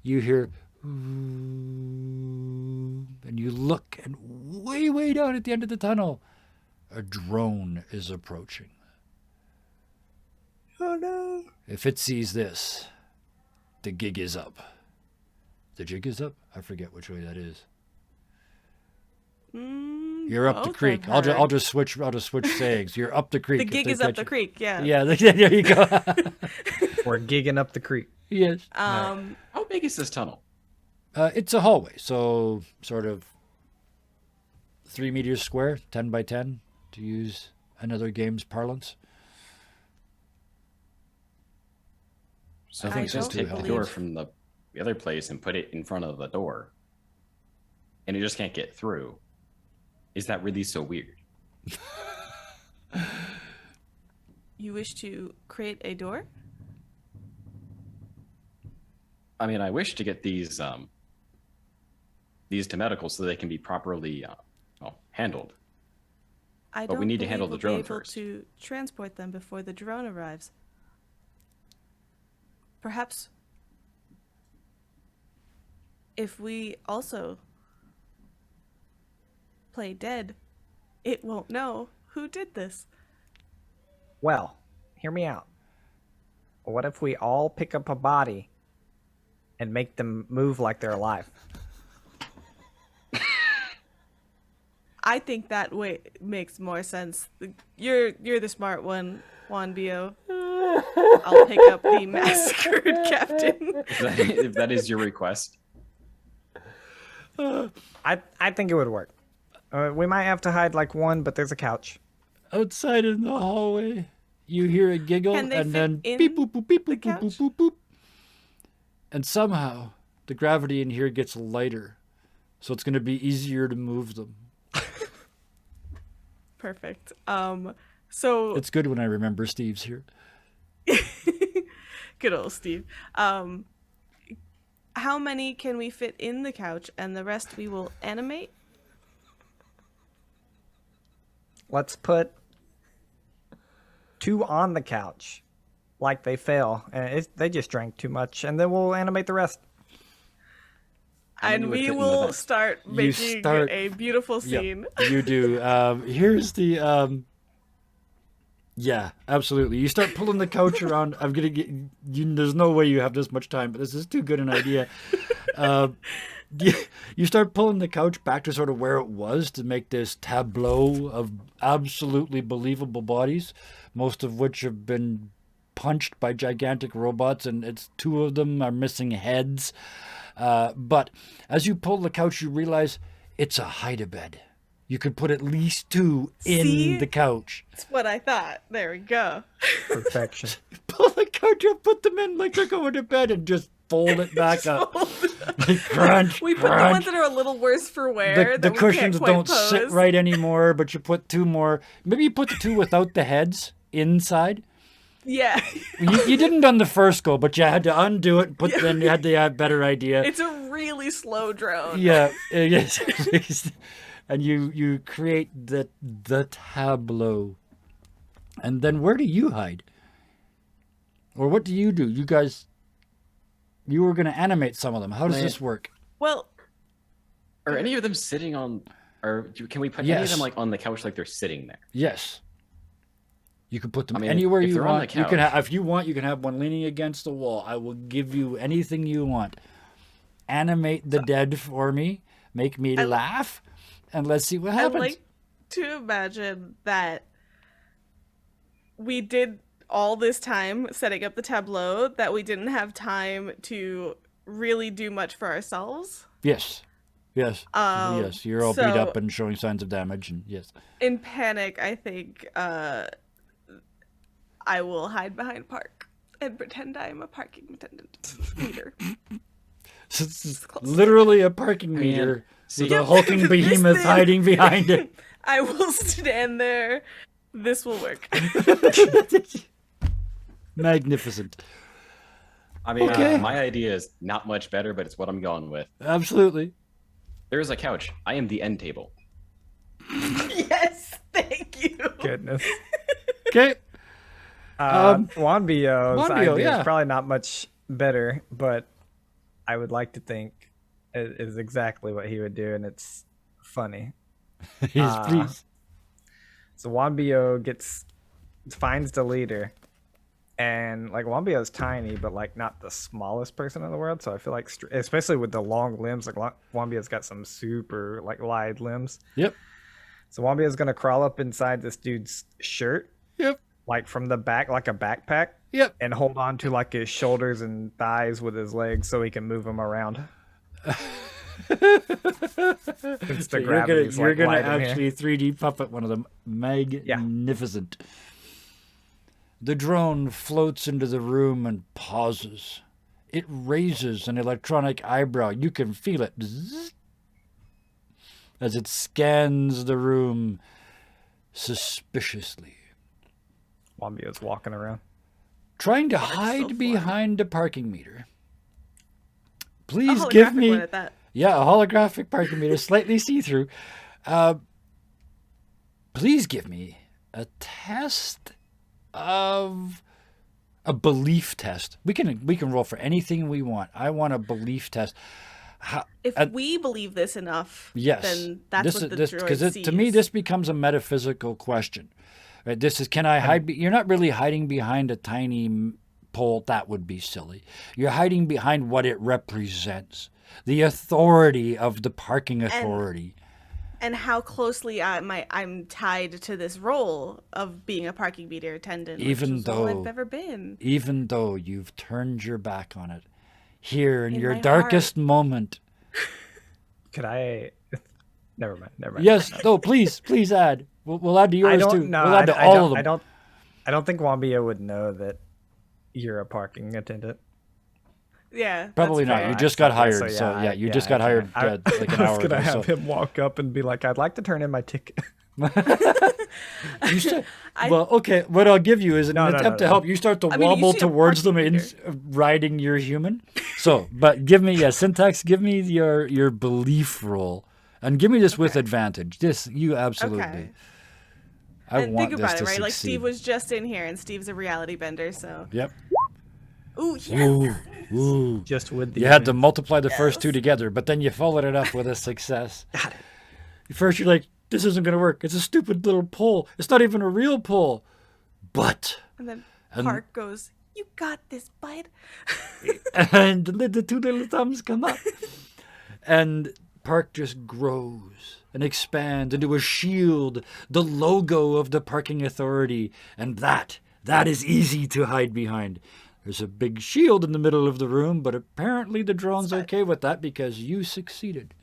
you hear, "Ooh," and you look, and way, way down at the end of the tunnel, a drone is approaching. Oh no. If it sees this, the gig is up. The jig is up? I forget which way that is. You're up the both creek. I've I'll heard. just switch sayings. You're up the creek. The if gig they is up catch the you. creek, yeah. Yeah, there you go. We're gigging up the creek. Yes. How big is this tunnel? It's a hallway, so sort of 3 meters square, 10 by 10, to use another game's parlance. So I if think we so just too, take the Helen. door from the other place and put it in front of the door, and it just can't get through. Is that really so weird? You wish to create a door? I mean, I wish to get these to medical so they can be properly handled. I But don't we need to believe handle the we'll drone be able first. to transport them before the drone arrives. Perhaps if we also play dead, it won't know who did this. Well, hear me out. What if we all pick up a body and make them move like they're alive? I think that way makes more sense. You're the smart one, Juan Bio. I'll pick up the massacred captain. If that is your request. I think it would work. We might have to hide like one, but there's a couch. Outside in the hallway, you hear a giggle Can they and fit then in beep boop boop beep the boop boop boop couch? boop boop. And somehow the gravity in here gets lighter, so it's going to be easier to move them. Perfect. So It's good when I remember Steve's here. good old Steve. How many can we fit in the couch, and the rest we will animate? Let's put 2 on the couch, like they fell, and they just drank too much, and then we'll animate the rest. many And would we fit in the will vent? start You making start- a beautiful Yep, scene. you do. Here's the. Yeah, absolutely. You start pulling the couch around. I'm gonna get you. There's no way you have this much time, but this is too good an idea. You start pulling the couch back to sort of where it was to make this tableau of absolutely believable bodies, most of which have been punched by gigantic robots, and it's 2 of them are missing heads. But as you pull the couch, you realize it's a hide-a-bed. You could put at least 2 in See? the couch. That's what I thought. There we go. Perfection. Pull the couch up, put them in like they're going to bed, and just fold it back up. Like, crunch, We put the crunch. ones that are a little worse for wear. The that we can't cushions quite don't sit pose. right anymore, but you put 2 more. Maybe you put the 2 without the heads inside. Yeah. You didn't on the first go, but you had to undo it. But then you had to have a better idea. It's a really slow drone. Yeah, yes. And you create the tableau. And then where do you hide? Or what do? You guys, you were going to animate some of them. How does Man. this work? Well, Are any of them sitting on, can we put any of Yes. them like on the couch like they're sitting there? Yes. You can put them I mean, anywhere if you they're on want. the You can couch- if you want, you can have one leaning against the wall. I will give you anything you want. Animate the dead for me. Make me laugh. And let's see what I'd happens. like to imagine that we did all this time setting up the tableau that we didn't have time to really do much for ourselves. Yes. Yes. Yes. You're all beat so- up and showing signs of damage, and yes. In panic, I think I will hide behind Park and pretend I am a parking attendant meter. It's literally a parking meter with a hulking behemoth thing. hiding behind it. I will stand there. This will work. Magnificent. I mean, Okay. my idea is not much better, but it's what I'm going with. Absolutely. There is a couch. I am the end table. Yes, thank you. Goodness. Okay. Wanbio's Wanbio, idea yeah. is probably not much better, but I would like to think it is exactly what he would do, and it's funny. Yes, please. So Wanbio finds the leader, and like Wanbio's tiny, but like not the smallest person in the world. So I feel like, especially with the long limbs, like Wanbio's got some super like wide limbs. Yep. So Wanbio's gonna crawl up inside this dude's shirt, Yep. like from the back, like a backpack, Yep. and hold on to like his shoulders and thighs with his legs so he can move them around. Since the gravity's you're like gonna light in here. actually 3D puppet one of them. Magnificent. The drone floats into the room and pauses. It raises an electronic eyebrow. You can feel it Bzzz, as it scans the room suspiciously, Wanbio's walking around. trying to so hide fun. behind a parking meter. A Please give holographic me one at that. Yeah, a holographic parking meter, slightly see-through. Please give me a test of a belief test. We can roll for anything we want. I want a belief test. If Uh, we believe this enough, Yes, then that's what the droid because sees. to me this becomes a metaphysical question. Right? This is, can I hide? You're not really hiding behind a tiny pole. That would be silly. You're hiding behind what it represents. The authority of the parking authority. And how closely I'm tied to this role of being a parking meter attendant, Even which is all though- I've ever been. Even though you've turned your back on it, here in your my darkest moment. Could I? Never mind. Yes, no, please add. We'll add to yours I don't too. know. We'll add to I all don't, of them. I don't think Wanbio would know that you're a parking attendant. Yeah, that's Probably not. fair. You just got hired, So, so yeah, you just I got hired can't. like an I hour was gonna ago. have So. him walk up and be like, "I'd like to turn in my ticket." You said, well, okay. What I'll give you is an No, no, attempt no, to no. help. You start to I mean, you wobble see a towards them parking in riding your human. So, but give me syntax. Give me your belief roll, and give me this with advantage. This you absolutely. Okay. I And want think this about to it, right? succeed. Like Steve was just in here, and Steve's a reality bender, so. Yep. Ooh, yeah. Ooh, ooh. Just with the You had to multiply the first two together, but then you followed it up with a success. Got it. First, you're like, this isn't going to work. It's a stupid little pole. It's not even a real pole. But, And then Park goes, "You got this, bud." and the two little thumbs come up. And Park just grows and expands into a shield, the logo of the parking authority. And that is easy to hide behind. There's a big shield in the middle of the room, but apparently the drone's okay with that because you succeeded.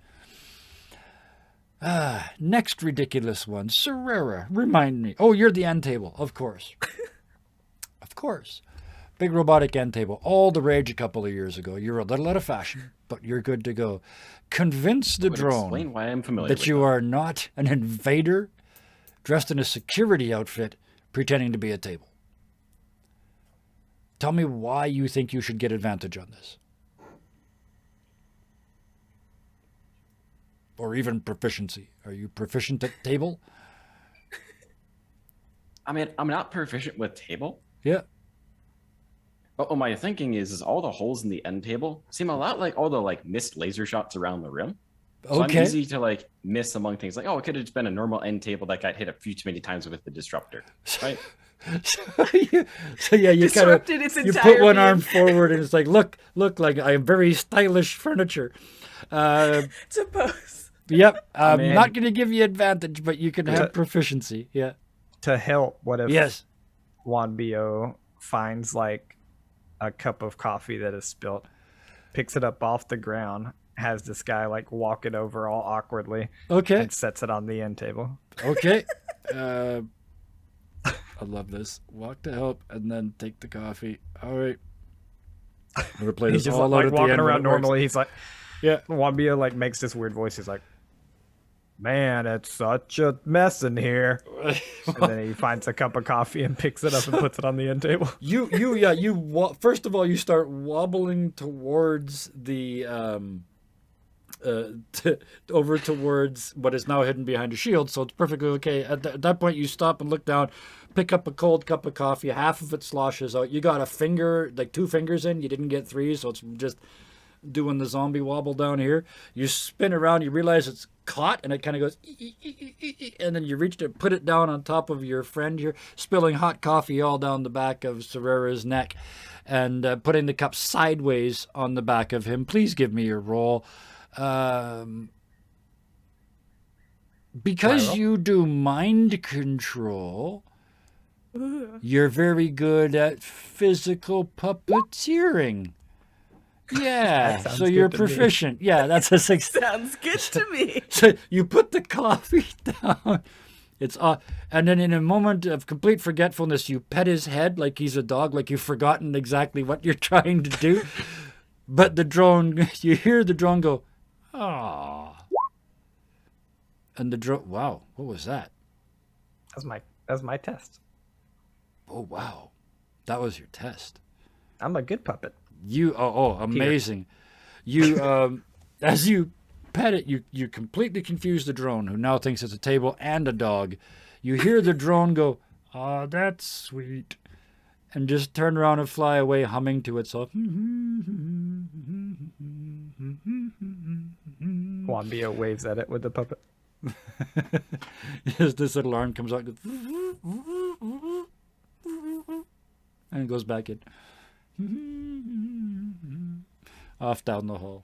Next ridiculous one. Serrera, remind me. Oh, you're the end table, of course. Of course. Big robotic end table. All the rage a couple of years ago. You're a little out of fashion, but you're good to go. Convince the Would drone explain why I'm familiar that with you them. are not an invader dressed in a security outfit pretending to be a table. Tell me why you think you should get advantage on this. Or even proficiency. Are you proficient at table? I mean, I'm not proficient with table. Yeah. But what my thinking is all the holes in the end table seem a lot like all the like missed laser shots around the rim. So Okay. I'm easy to like miss among things like, oh, it could have just been a normal end table that got hit a few too many times with the disruptor. Right? So yeah, you kind of Disrupted its you entire put one being. arm forward and it's like, look, like I am very stylish furniture. Suppose. Yep. I'm mean- not going to give you advantage, but you can have proficiency. Yeah. To help, what if Yes. Juan Bio finds like a cup of coffee that is spilt, picks it up off the ground, has this guy like walk it over all awkwardly, Okay. and sets it on the end table. Okay. I love this. Walk to help and then take the coffee. All right. I'm gonna play He's this just all out like at the walking end when around it works. normally. He's like, Yeah. Juan Bio like makes this weird voice. He's like, man, it's such a mess in here. And then he finds a cup of coffee and picks it up and puts it on the end table. First of all, you start wobbling towards the over towards what is now hidden behind a shield, so it's perfectly okay. At that point, you stop and look down, pick up a cold cup of coffee. Half of it sloshes out. You got a finger, like 2 fingers in. You didn't get 3, so it's just doing the zombie wobble down here. You spin around, you realize it's caught, and it kind of goes, and then you reach to put it down on top of your friend here, spilling hot coffee all down the back of Serrera's neck, and putting the cup sideways on the back of him. Please give me your roll. Because roll? you do mind control, you're very good at physical puppeteering. Yeah, sounds so you're good to me. proficient. Yeah, that's a 6. Sounds good to me. So you put the coffee down. It's and then in a moment of complete forgetfulness, you pet his head like he's a dog, like you've forgotten exactly what you're trying to do. But the drone, you hear the drone go, "Ah," and the drone. Wow, what was that? That's my test. Oh wow, that was your test. I'm a good puppet. Amazing. You as you pet it, you completely confuse the drone, who now thinks it's a table and a dog. You hear the drone go, "Ah, that's sweet," and just turn around and fly away, humming to itself. Juan Bio waves at it with the puppet. As this little arm comes out, and it goes back in. Off down the hall.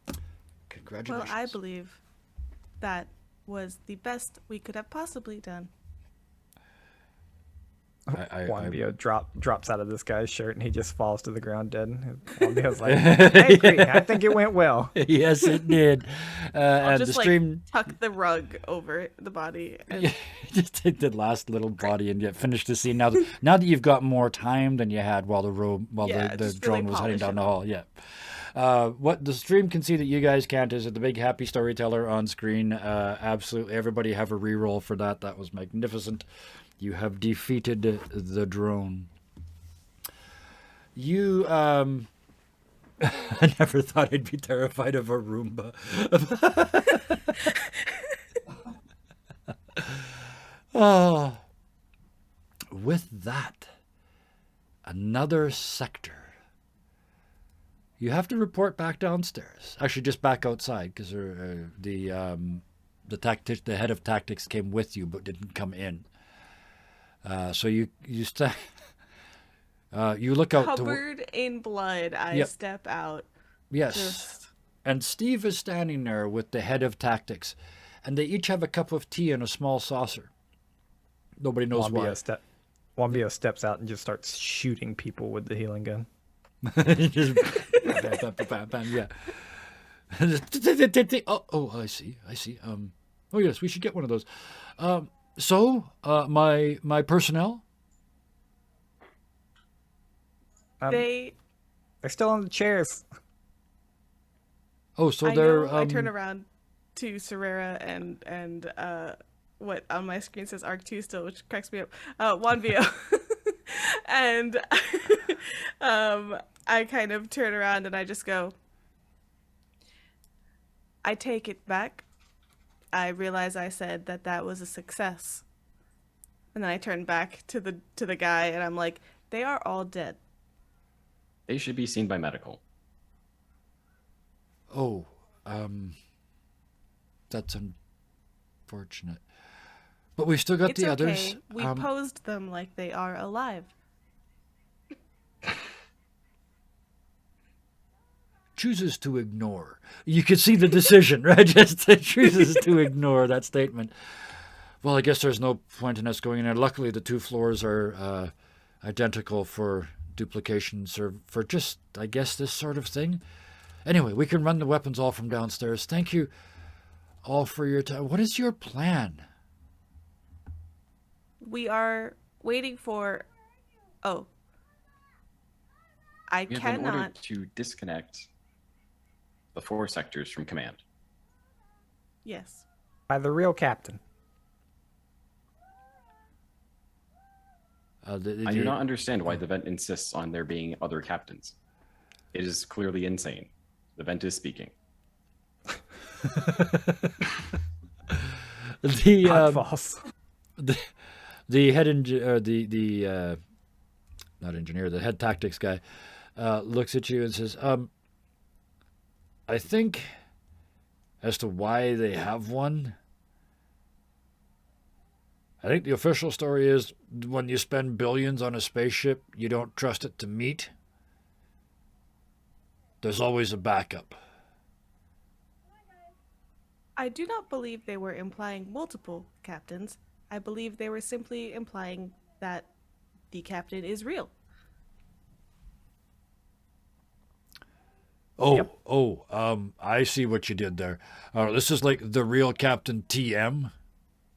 Well, Congratulations. I believe that was the best we could have possibly done. Juan Bio drops out of this guy's shirt and he just falls to the ground dead. Juan Bio's like, I agree. I think it went well. Yes, it did. I'll And just the stream tuck the rug over the body. And just take the last little body and get finish the scene. Now that you've got more time than you had while the just drone really was heading polish down it. the hall. Yeah. What the stream can see that you guys can't is that the big happy storyteller on screen. Absolutely, everybody have a reroll for that. That was magnificent. You have defeated the drone. You I never thought I'd be terrified of a Roomba. Oh, with that, another sector. You have to report back downstairs. Actually, just back outside because the head of tactics came with you but didn't come in. So you you look out. covered in blood, I Yep. step out. Yes. Just And Steve is standing there with the head of tactics, and they each have a cup of tea in a small saucer. Nobody knows why. Juan Bio steps out and just starts shooting people with the healing gun. Just bam, bam, yeah. Oh, I see. Oh yes, we should get one of those. My personnel. they. They're still on the chairs. Oh, so I they're. know. I turn around to Serrera and what on my screen says Arc 2 still, which cracks me up. Juan Vio. And I kind of turn around and I just go, I take it back. I realize I said that was a success. And then I turn back to the guy and I'm like, they are all dead. They should be seen by medical. Oh, that's unfortunate. But we've still got It's the okay. others. We posed them like they are alive. Chooses to ignore. You can see the decision, right? Just chooses to ignore that statement. Well, I guess there's no point in us going in there. Luckily, the 2 floors are identical for duplications or for just, I guess, this sort of thing. Anyway, we can run the weapons all from downstairs. Thank you all for your time. What is your plan? We are waiting for. Oh. I We have been ordered cannot. to disconnect the 4 sectors from command. Yes. By the real captain. I do not understand why the vent insists on there being other captains. It is clearly insane. The vent is speaking. The Not false. the head not engineer, the head tactics guy looks at you and says, I think as to why they have one, I think the official story is when you spend billions on a spaceship, you don't trust it to meet. There's always a backup. I do not believe they were implying multiple captains. I believe they were simply implying that the captain is real. I see what you did there. This is like the real Captain TM,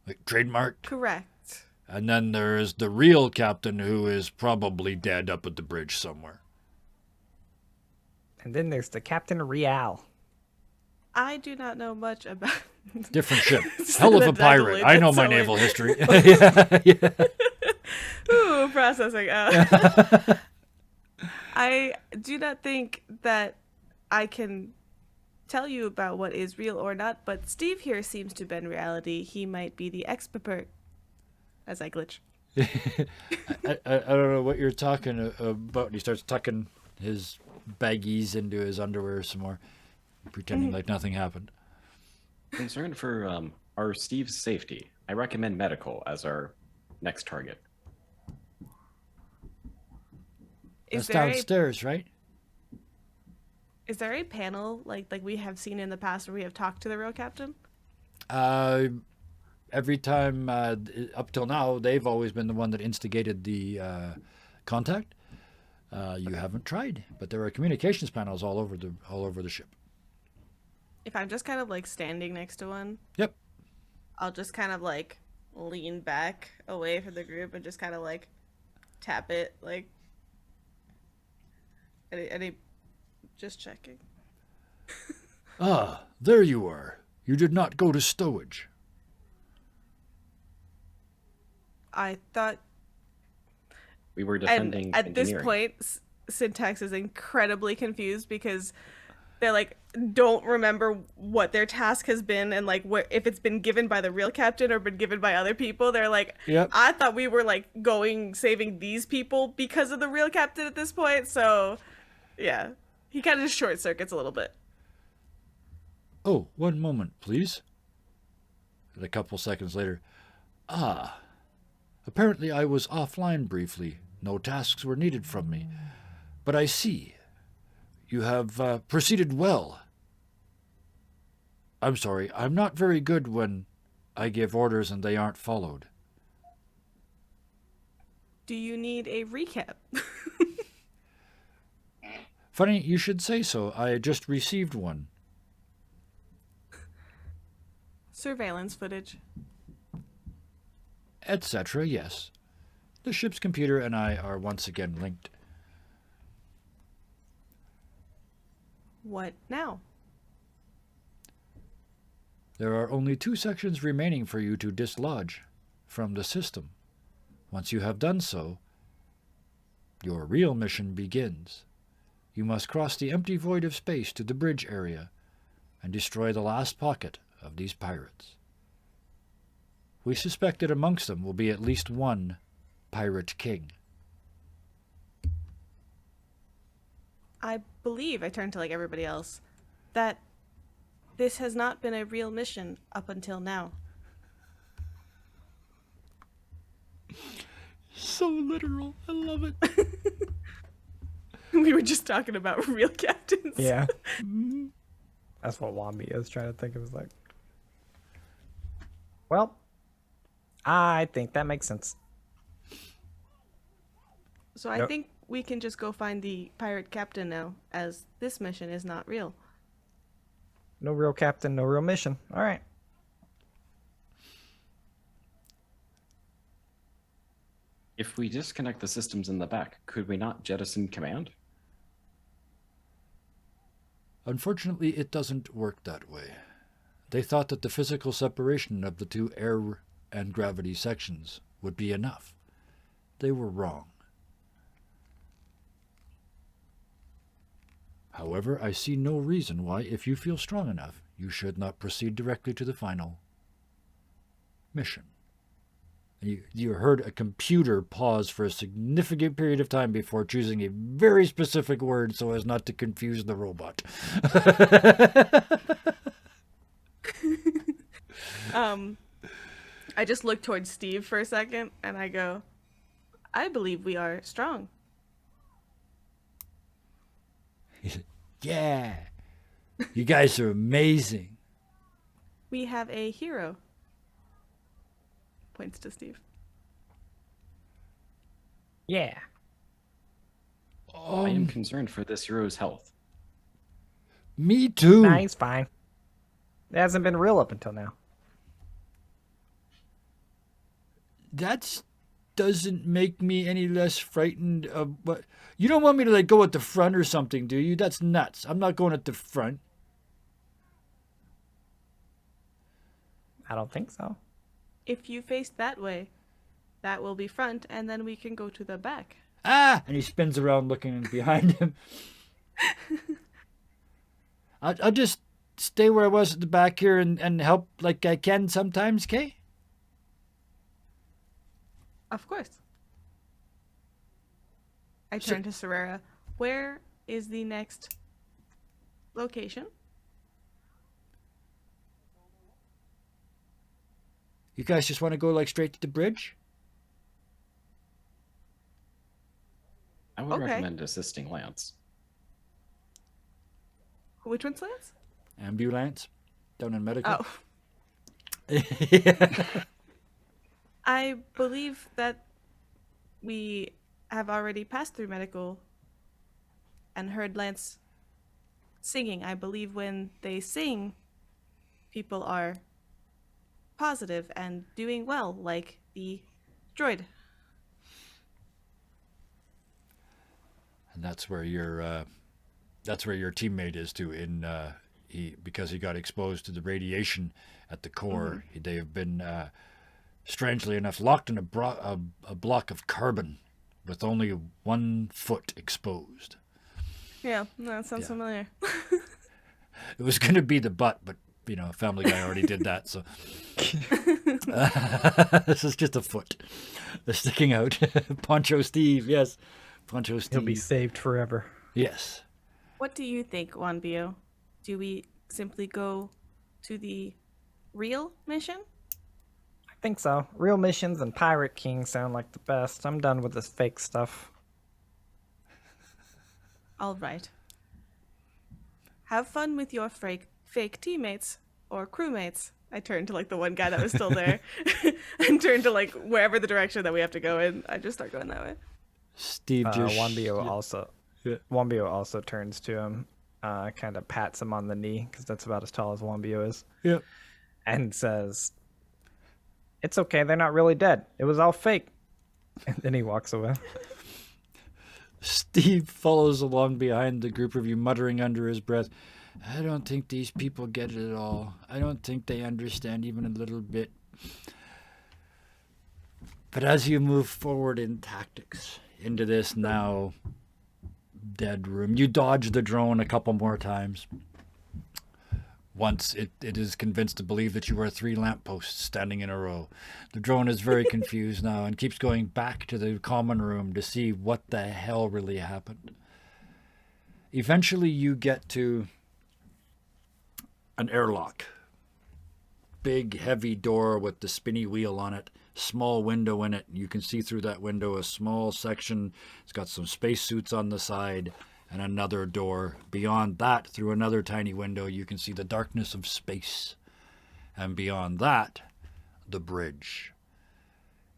like trademarked. Correct. And then there is the real captain who is probably dead up at the bridge somewhere. And then there's the Captain Real. I do not know much about. Different ship. Hell of a pirate. I know my So naval it- history. Yeah. Ooh, processing. I do not think that I can tell you about what is real or not, but Steve here seems to bend reality. He might be the expert. As I glitch. I don't know what you're talking about. He starts tucking his baggies into his underwear some more, pretending like nothing happened. Concerned for our Steve's safety, I recommend medical as our next target. Is That's there downstairs, right? is there a panel like we have seen in the past where we have talked to the real captain? Every time up till now, they've always been the one that instigated the contact. You haven't tried, but there are communications panels all over the ship. If I'm just kind of like standing next to one, Yep. I'll just kind of like lean back away from the group and just kind of like tap it like any just checking. Ah, there you are. You did not go to stowage. I thought We were and defending at this engineering. point Syntax is incredibly confused because they like don't remember what their task has been and like what if it's been given by the real captain or been given by other people. They're like, Yep. I thought we were like going saving these people because of the real captain at this point. So yeah, he kind of just short circuits a little bit. Oh, one moment, please. And a couple seconds later, apparently I was offline briefly. No tasks were needed from me. But I see. You have proceeded well. I'm sorry, I'm not very good when I give orders and they aren't followed. Do you need a recap? Funny you should say so. I just received one. Surveillance footage. Etc., yes. The ship's computer and I are once again linked. What now? There are only 2 sections remaining for you to dislodge from the system. Once you have done so, your real mission begins. You must cross the empty void of space to the bridge area and destroy the last pocket of these pirates. We suspect that amongst them will be at least one pirate king. I believe, I turn to like everybody else, that this has not been a real mission up until now. So literal. I love it. We were just talking about real captains. Yeah. That's what Wambi is trying to think of. Is like, well, I think that makes sense. So I Yep. think we can just go find the pirate captain now, as this mission is not real. No real captain, no real mission. All right. If we disconnect the systems in the back, could we not jettison command? Unfortunately, it doesn't work that way. They thought that the physical separation of the two air and gravity sections would be enough. They were wrong. However, I see no reason why, if you feel strong enough, you should not proceed directly to the final mission. You heard a computer pause for a significant period of time before choosing a very specific word so as not to confuse the robot. I just look towards Steve for a second and I go, I believe we are strong. He said, yeah, you guys are amazing. We have a hero. Points to Steve. Yeah. I am concerned for this hero's health. Me too. Nah, he's fine. It hasn't been real up until now. That doesn't make me any less frightened of what. You don't want me to like go at the front or something, do you? That's nuts. I'm not going at the front. I don't think so. If you face that way, that will be front, and then we can go to the back. Ah! And he spins around looking behind him. I'll just stay where I was at the back here and help like I can sometimes, Kay? Of course. I So- turn to Serera. Where is the next location? You guys just want to go like straight to the bridge? I would Okay. recommend assisting Lance. Which one's Lance? Ambulance? Down in medical? Oh, I believe that we have already passed through medical and heard Lance singing. I believe when they sing, people are positive and doing well, like the droid. And that's where your teammate is too. Because he got exposed to the radiation at the core, they have been strangely enough locked in a block of carbon with only 1 foot exposed. Yeah, that sounds Yeah. familiar. It was going to be the butt, but Family Guy already did that, so this is just a foot sticking out. Poncho Steve, yes, Poncho Steve. He'll be saved forever. Yes. What do you think, Juan Bio? Do we simply go to the real mission? I think so. Real missions and Pirate King sound like the best. I'm done with this fake stuff. All right. Have fun with your fake teammates or crewmates. I turned to like the one guy that was still there and turned to like wherever the direction that we have to go in. I just start going that way. Steve just Wambio also. Yeah. Wambio also turns to him, kind of pats him on the knee because that's about as tall as Wambio is, Yep. and says, "It's okay. They're not really dead. It was all fake." And then he walks away. Steve follows along behind the group of you, muttering under his breath, I don't think these people get it at all. I don't think they understand even a little bit. But as you move forward in tactics into this now dead room, you dodge the drone a couple more times. Once it is convinced to believe that you are 3 lampposts standing in a row. The drone is very confused now and keeps going back to the common room to see what the hell really happened. Eventually you get to an airlock. Big, heavy door with the spinny wheel on it. Small window in it. You can see through that window a small section. It's got some spacesuits on the side. And another door. Beyond that, through another tiny window, you can see the darkness of space. And beyond that, the bridge.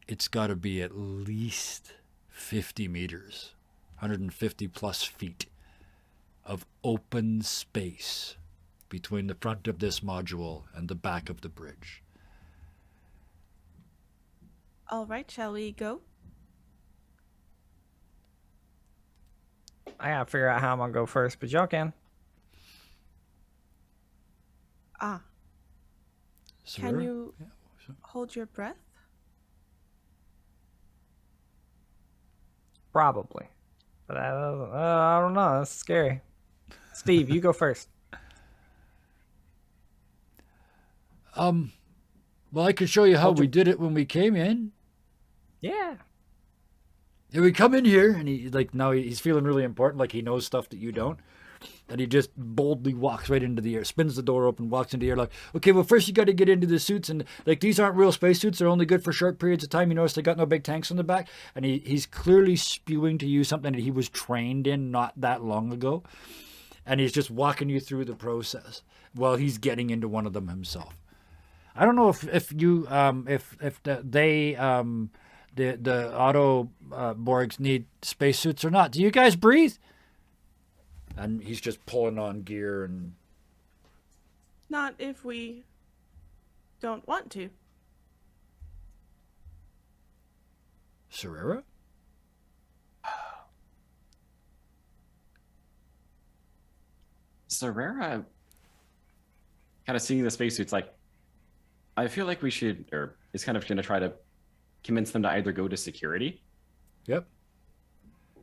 it's got to be at least 50 meters, 150 plus feet of open space between the front of this module and the back of the bridge. All right, shall we go? I gotta figure out how I'm gonna go first, but y'all can. Ah, Sir? can you Yeah, so- hold your breath? Probably. But I don't know. That's scary. Steve, you go first. Well, I could show you how we did it when we came in. Yeah. Yeah, we come in here, and he's feeling really important, like he knows stuff that you don't. And he just boldly walks right into the air, spins the door open, walks into the air like, okay, well, first you got to get into the suits. And like, these aren't real spacesuits. They're only good for short periods of time. You notice they got no big tanks on the back. And he's clearly spewing to you something that he was trained in not that long ago. And he's just walking you through the process while he's getting into one of them himself. I don't know if you the auto Borgs need spacesuits or not. Do you guys breathe? And he's just pulling on gear and Not if we don't want to. Serera? Serera, kind of seeing the spacesuits, like, I feel like we should, or is kind of going to try to convince them to either go to security Yep.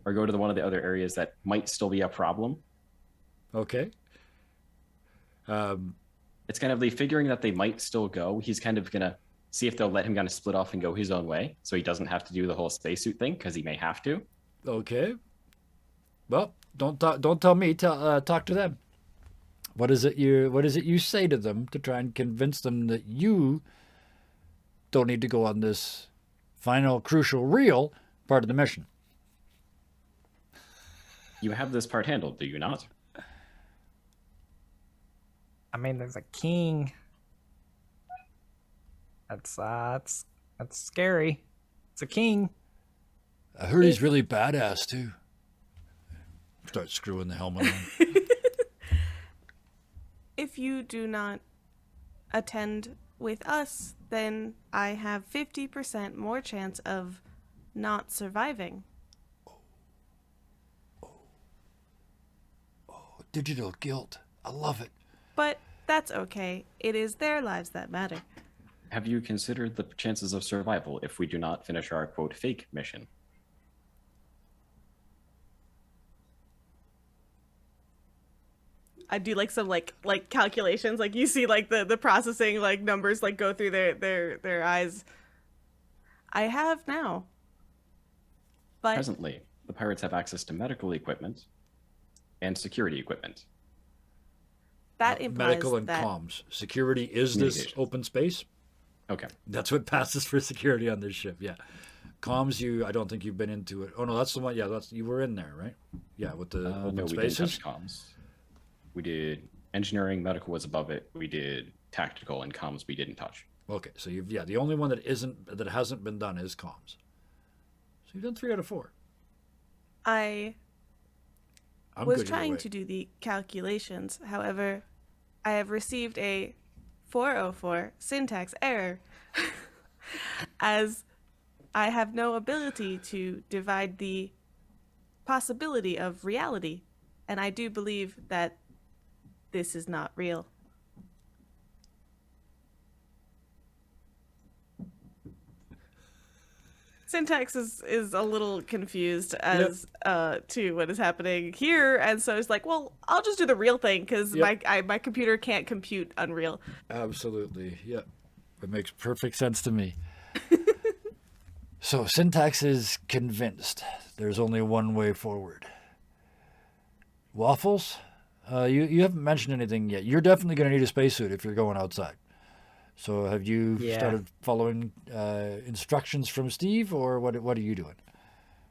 or go to one of the other areas that might still be a problem. Okay. It's kind of the figuring that they might still go. He's kind of going to see if they'll let him kind of split off and go his own way, so he doesn't have to do the whole spacesuit thing, because he may have to. Okay. Well, don't tell me. Talk to them. What is it you say to them to try and convince them that you don't need to go on this final, crucial, real part of the mission? You have this part handled, do you not? I mean, there's a king. That's scary. It's a king. I heard he's really badass too. Start screwing the helmet on. If you do not attend with us, then I have 50% more chance of not surviving. Digital guilt. I love it. But that's okay. It is their lives that matter. Have you considered the chances of survival if we do not finish our, quote, fake mission? I do like some like calculations. Like you see like the processing like numbers like go through their eyes. I have now. But Presently, the pirates have access to medical equipment and security equipment. that implies Medical and that comms. Security is this Communications. open space. Okay. That's what passes for security on this ship. Yeah. Comms, I don't think you've been into it. Oh no, that's the one. Yeah, you were in there, right? Yeah, with the open No, we spaces. didn't touch comms. We did engineering, medical was above it. We did tactical, and comms we didn't touch. Okay, so the only one that hasn't been done is comms. So you've done 3 out of 4. I I'm was good either trying way. to do the calculations. However, I have received a 404 syntax error as I have no ability to divide the possibility of reality, and I do believe that this is not real. Syntax is a little confused as to what is happening here, and so it's like, well, I'll just do the real thing because Yep. my computer can't compute Unreal. Absolutely. Yeah. It makes perfect sense to me. So Syntax is convinced there's only one way forward. Waffles, you haven't mentioned anything yet. You're definitely going to need a spacesuit if you're going outside. So have you Yeah. started following instructions from Steve, or what are you doing?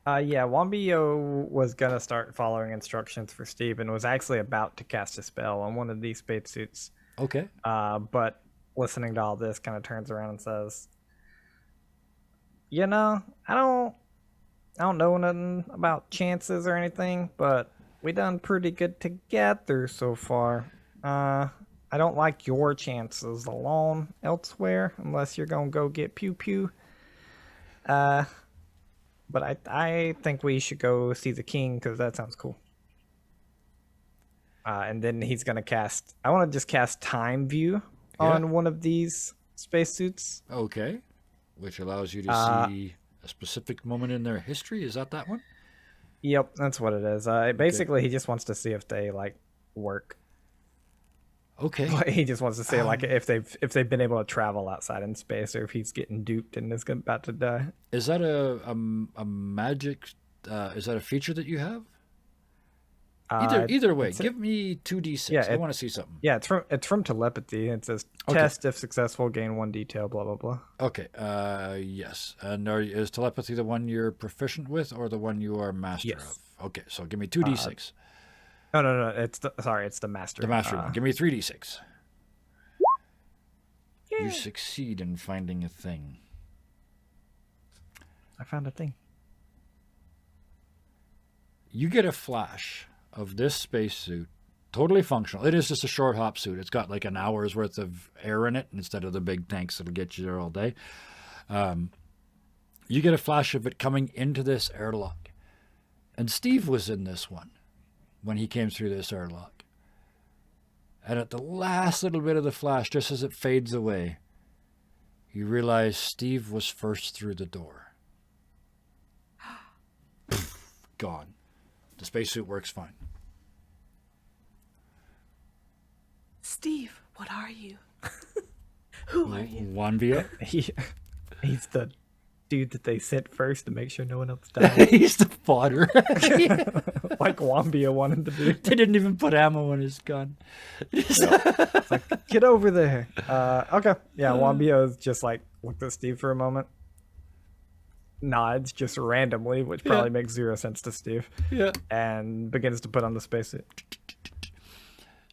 Yeah, Wambio was gonna start following instructions for Steve and was actually about to cast a spell on one of these spacesuits. Okay. But listening to all this kind of turns around and says, You know, I don't know nothing about chances or anything, but we done pretty good together so far. I don't like your chances alone elsewhere, unless you're gonna go get pew pew. Uh, but I think we should go see the king because that sounds cool. And then he's gonna cast. I want to just cast Time View on one of these spacesuits. Okay. Which allows you to Uh, see a specific moment in their history. Is that one? Yep, that's what it is. Basically, he just wants to see if they like work. Okay. He just wants to see like if they've been able to travel outside in space, or if he's getting duped and is about to die. Is that a magic? Is that a feature that you have? Either way, give me 2d6. Yeah, I want to see something. Yeah, it's from telepathy. It says Okay. test if successful, gain 1 detail. Blah blah blah. Okay. Yes. And is telepathy the one you're proficient with, or the one you are master Yes. of? Okay. So give me 2d6. No. It's the master. The master one. Give me 3d6. You succeed in finding a thing. I found a thing. You get a flash of this spacesuit, totally functional. It is just a short hop suit. It's got like an hour's worth of air in it instead of the big tanks that'll get you there all day. You get a flash of it coming into this airlock. And Steve was in this one when he came through this airlock. And at the last little bit of the flash, just as it fades away, you realize Steve was first through the door. Gone. The spacesuit works fine. Steve, what are you? Who are you? Wanvia? He's the dude that they sent first to make sure no one else died. He's the fodder. Like Wambia wanted to be. They didn't even put ammo in his gun. Get over there. Okay. Yeah, Wambia is just like looked at Steve for a moment. Nods just randomly, which probably makes zero sense to Steve. Yeah. And begins to put on the spacesuit.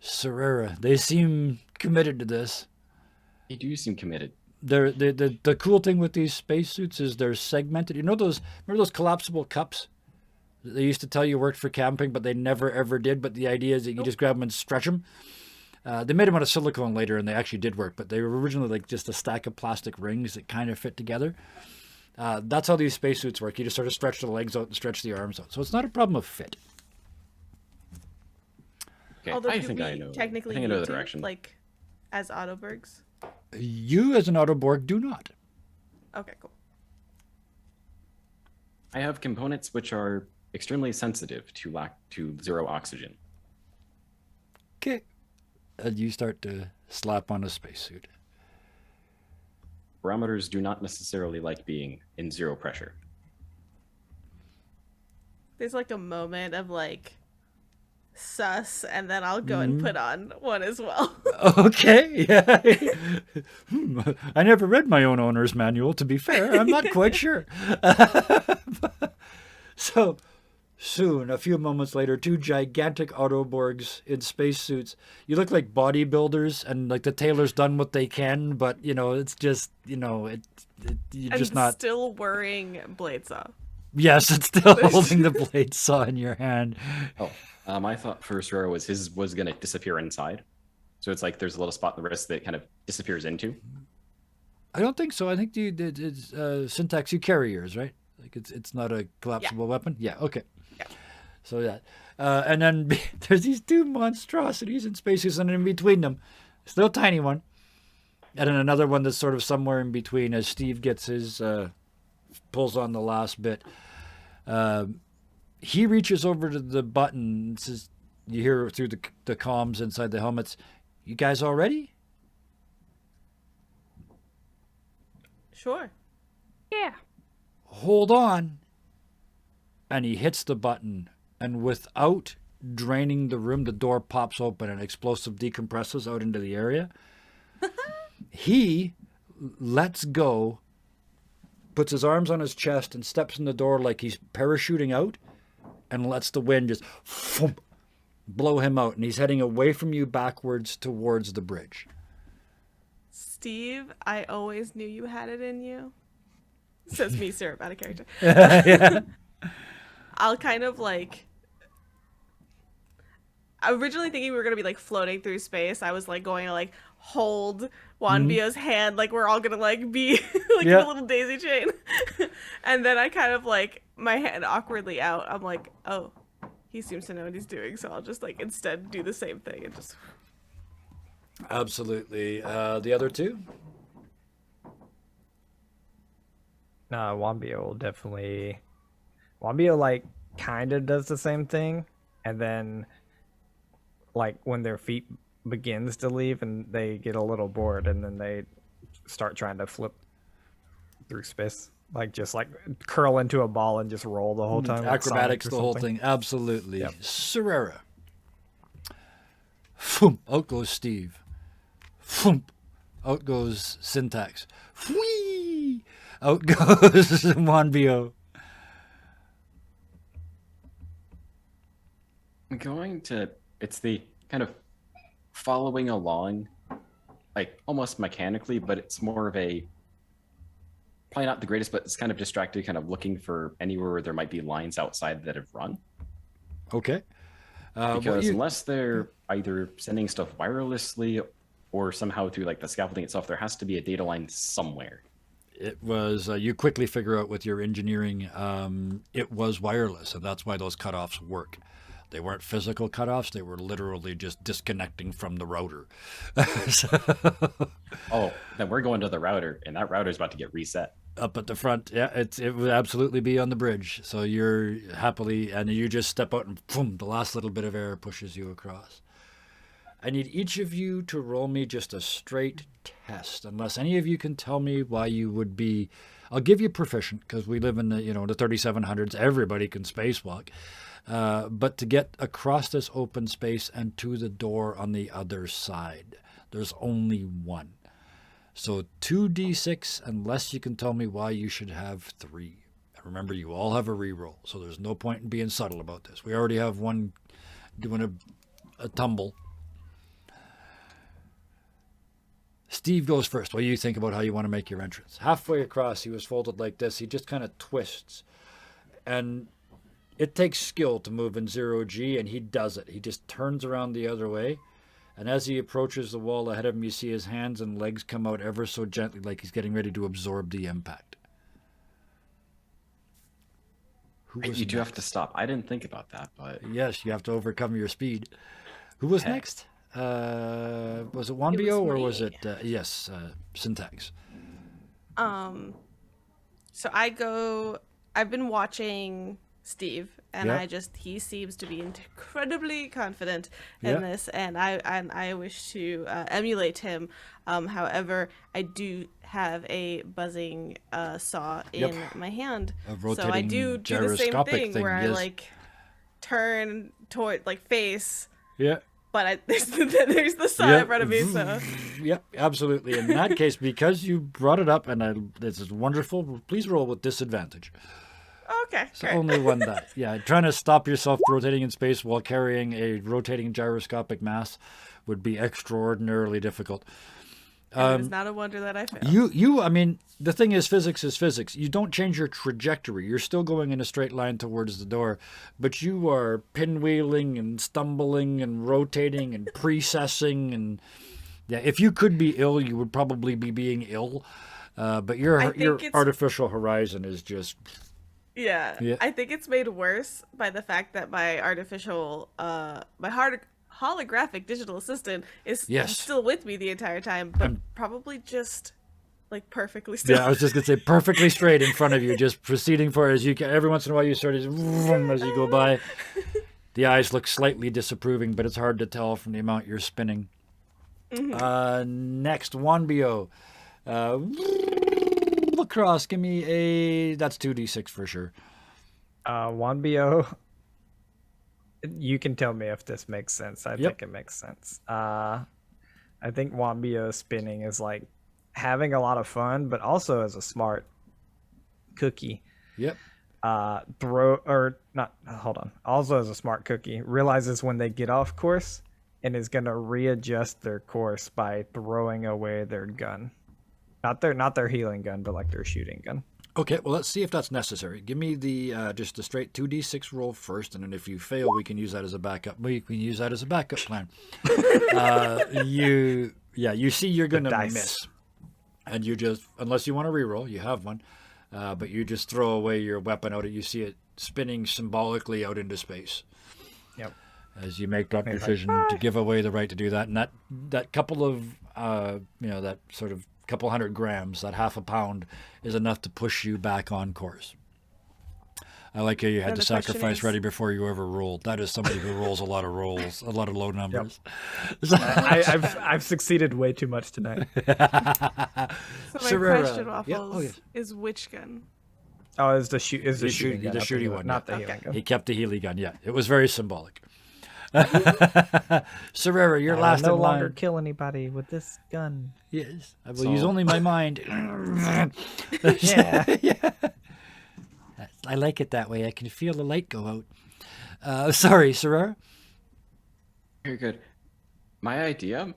Serera, they seem committed to this. They do seem committed. The cool thing with these spacesuits is they're segmented. You know remember those collapsible cups that they used to tell you worked for camping, but they never ever did. But the idea is that you just grab them and stretch them. They made them out of silicone later, and they actually did work. But they were originally like just a stack of plastic rings that kind of fit together. That's how these spacesuits work. You just sort of stretch the legs out and stretch the arms out. So it's not a problem of fit. Okay, Although I do think we I know. technically I think I know need the to, direction. like, as Autobergs? You, as an Autoborg, do not. Okay, cool. I have components which are extremely sensitive to zero oxygen. Okay. And you start to slap on a spacesuit. Barometers do not necessarily like being in zero pressure. There's like a moment of like sus, and then I'll go and put on one as well. Okay, yeah. I never read my own owner's manual, to be fair. I'm not quite sure. So, soon, a few moments later, 2 gigantic Autoborgs in spacesuits. You look like bodybuilders, and like the tailor's done what they can, but, it's just, you're I'm just not... still wearing blade saw. Yes, it's still holding the blade saw in your hand. Oh, I thought for Sororo was going to disappear inside. So it's like there's a little spot in the wrist that kind of disappears into. I don't think so. I think it's Syntax, you carry yours, right? Like it's not a collapsible weapon? Yeah, okay. Yeah. So that. And then there's these 2 monstrosities in spacesuits, and in between them, still a tiny one. And then another one that's sort of somewhere in between as Steve gets his, pulls on the last bit. He reaches over to the button and says, you hear through the comms inside the helmets, you guys all ready? Sure. Yeah. Hold on. And he hits the button, and without draining the room, the door pops open and explosive decompresses out into the area. He lets go, puts his arms on his chest, and steps in the door like he's parachuting out, and lets the wind just blow him out. And he's heading away from you backwards towards the bridge. Steve, I always knew you had it in you. Says me, syrup, out of character. Yeah. I'll kind of like. Originally thinking we were gonna be like floating through space. I was like going to like hold Wanbio's hand, like we're all gonna like be like in Yeah. a little daisy chain. And then I kind of like my hand awkwardly out. I'm like, oh, he seems to know what he's doing, so I'll just like instead do the same thing and just. Absolutely. The other two? Nah, Wambio will definitely. Wambio like kind of does the same thing, and then like when their feet begins to leave and they get a little bored, and then they start trying to flip through space, like just like curl into a ball and just roll the whole time. like Sonic Acrobatics, or the whole something. thing. Absolutely. Yep. Serrera. Foomp. Out goes Steve. Foomp. Out goes Syntax. Whee! Out goes Wanbio. I'm going to. It's the kind of following along, like almost mechanically, but it's more of a. Probably not the greatest, but it's kind of distracted, kind of looking for anywhere where there might be lines outside that have run. Okay. What Because you- unless they're either sending stuff wirelessly or somehow through like the scaffolding itself, there has to be a data line somewhere. It was, you quickly figure out with your engineering, it was wireless, and that's why those cutoffs work. They weren't physical cutoffs, they were literally just disconnecting from the router. Oh, then we're going to the router, and that router is about to get reset. Up at the front, yeah, it would absolutely be on the bridge. So you're happily, and you just step out and boom, the last little bit of air pushes you across. I need each of you to roll me just a straight test, unless any of you can tell me why you would be. I'll give you proficient because we live in the the 3700s. Everybody can spacewalk, but to get across this open space and to the door on the other side, there's only one. So 2d6, unless you can tell me why you should have 3. And remember, you all have a reroll, so there's no point in being subtle about this. We already have one doing a tumble. Steve goes first. What do you think about how you want to make your entrance? Halfway across, he was folded like this. He just kind of twists. And it takes skill to move in 0G, and he does it. He just turns around the other way. And as he approaches the wall ahead of him, you see his hands and legs come out ever so gently, like he's getting ready to absorb the impact. Who was You do have next? to stop. I didn't think about that, but Yes, you have to overcome your speed. Who was Okay. next? Was it Wanbio or was me. it Syntax? So I've been watching Steve, and Yeah. he seems to be incredibly confident in Yeah. this, and I wish to emulate him. However, I do have a buzzing saw in my hand, A so I rotating do the same gyroscopic thing, thing, where I yes. like turn toward like face, Yeah. but there's the saw Yep. in front of me, so. Yep, absolutely. In that case, because you brought it up, and this is wonderful, please roll with disadvantage. Okay, So great. only one die. Yeah, trying to stop yourself rotating in space while carrying a rotating gyroscopic mass would be extraordinarily difficult. And it is not a wonder that I failed. I mean, the thing is physics. You don't change your trajectory. You're still going in a straight line towards the door, but you are pinwheeling and stumbling and rotating and precessing. And yeah, if you could be ill, you would probably be being ill. But your think it's- artificial horizon is just Yeah. Yeah. I think it's made worse by the fact that my holographic digital assistant is Yes. still with me the entire time, but probably just like perfectly still. Yeah, I was just gonna say perfectly straight in front of you, just proceeding for as you can. Every once in a while, you sort of vroom as you go by. The eyes look slightly disapproving, but it's hard to tell from the amount you're spinning. Next, Wanbio. Lacrosse, give me a. That's 2d6 for sure. Wanbio, you can tell me if this makes sense. I Yep. think it makes sense. I think Wanbio spinning is like having a lot of fun, but also as a smart cookie. Yep. Also as a smart cookie, realizes when they get off course and is gonna readjust their course by throwing away their gun. Not their healing gun, but like their shooting gun. Okay, well, let's see if that's necessary. Give me the just a straight 2d6 roll first, and then if you fail, we can use that as a backup. We can use that as a backup plan. You see you're going to dice. miss. And you just, unless you want to reroll, you have one, but you just throw away your weapon out. You see it spinning symbolically out into space. Yep. As you make that Maybe like, decision to give away the right to do that. And that couple of, that sort of couple 100 grams, that half a pound, is enough to push you back on course. I like how you had Now the the question sacrifice is- ready before you ever rolled. That is somebody who rolls a lot of rolls, a lot of low numbers. I've succeeded way too much tonight. So my Serrera. question, Yeah, Waffles, oh, yes. is which gun? Oh, is the shooting the gun, not shooting one, not yeah. the healing gun. He kept the Healy gun, yeah. It was very symbolic. Serrera, you're I last will no in longer line. kill anybody with this gun. Yes, I will So- use only my mind. Yeah. I like it that way. I can feel the light go out. Sorry, Serrera. Very good. My idea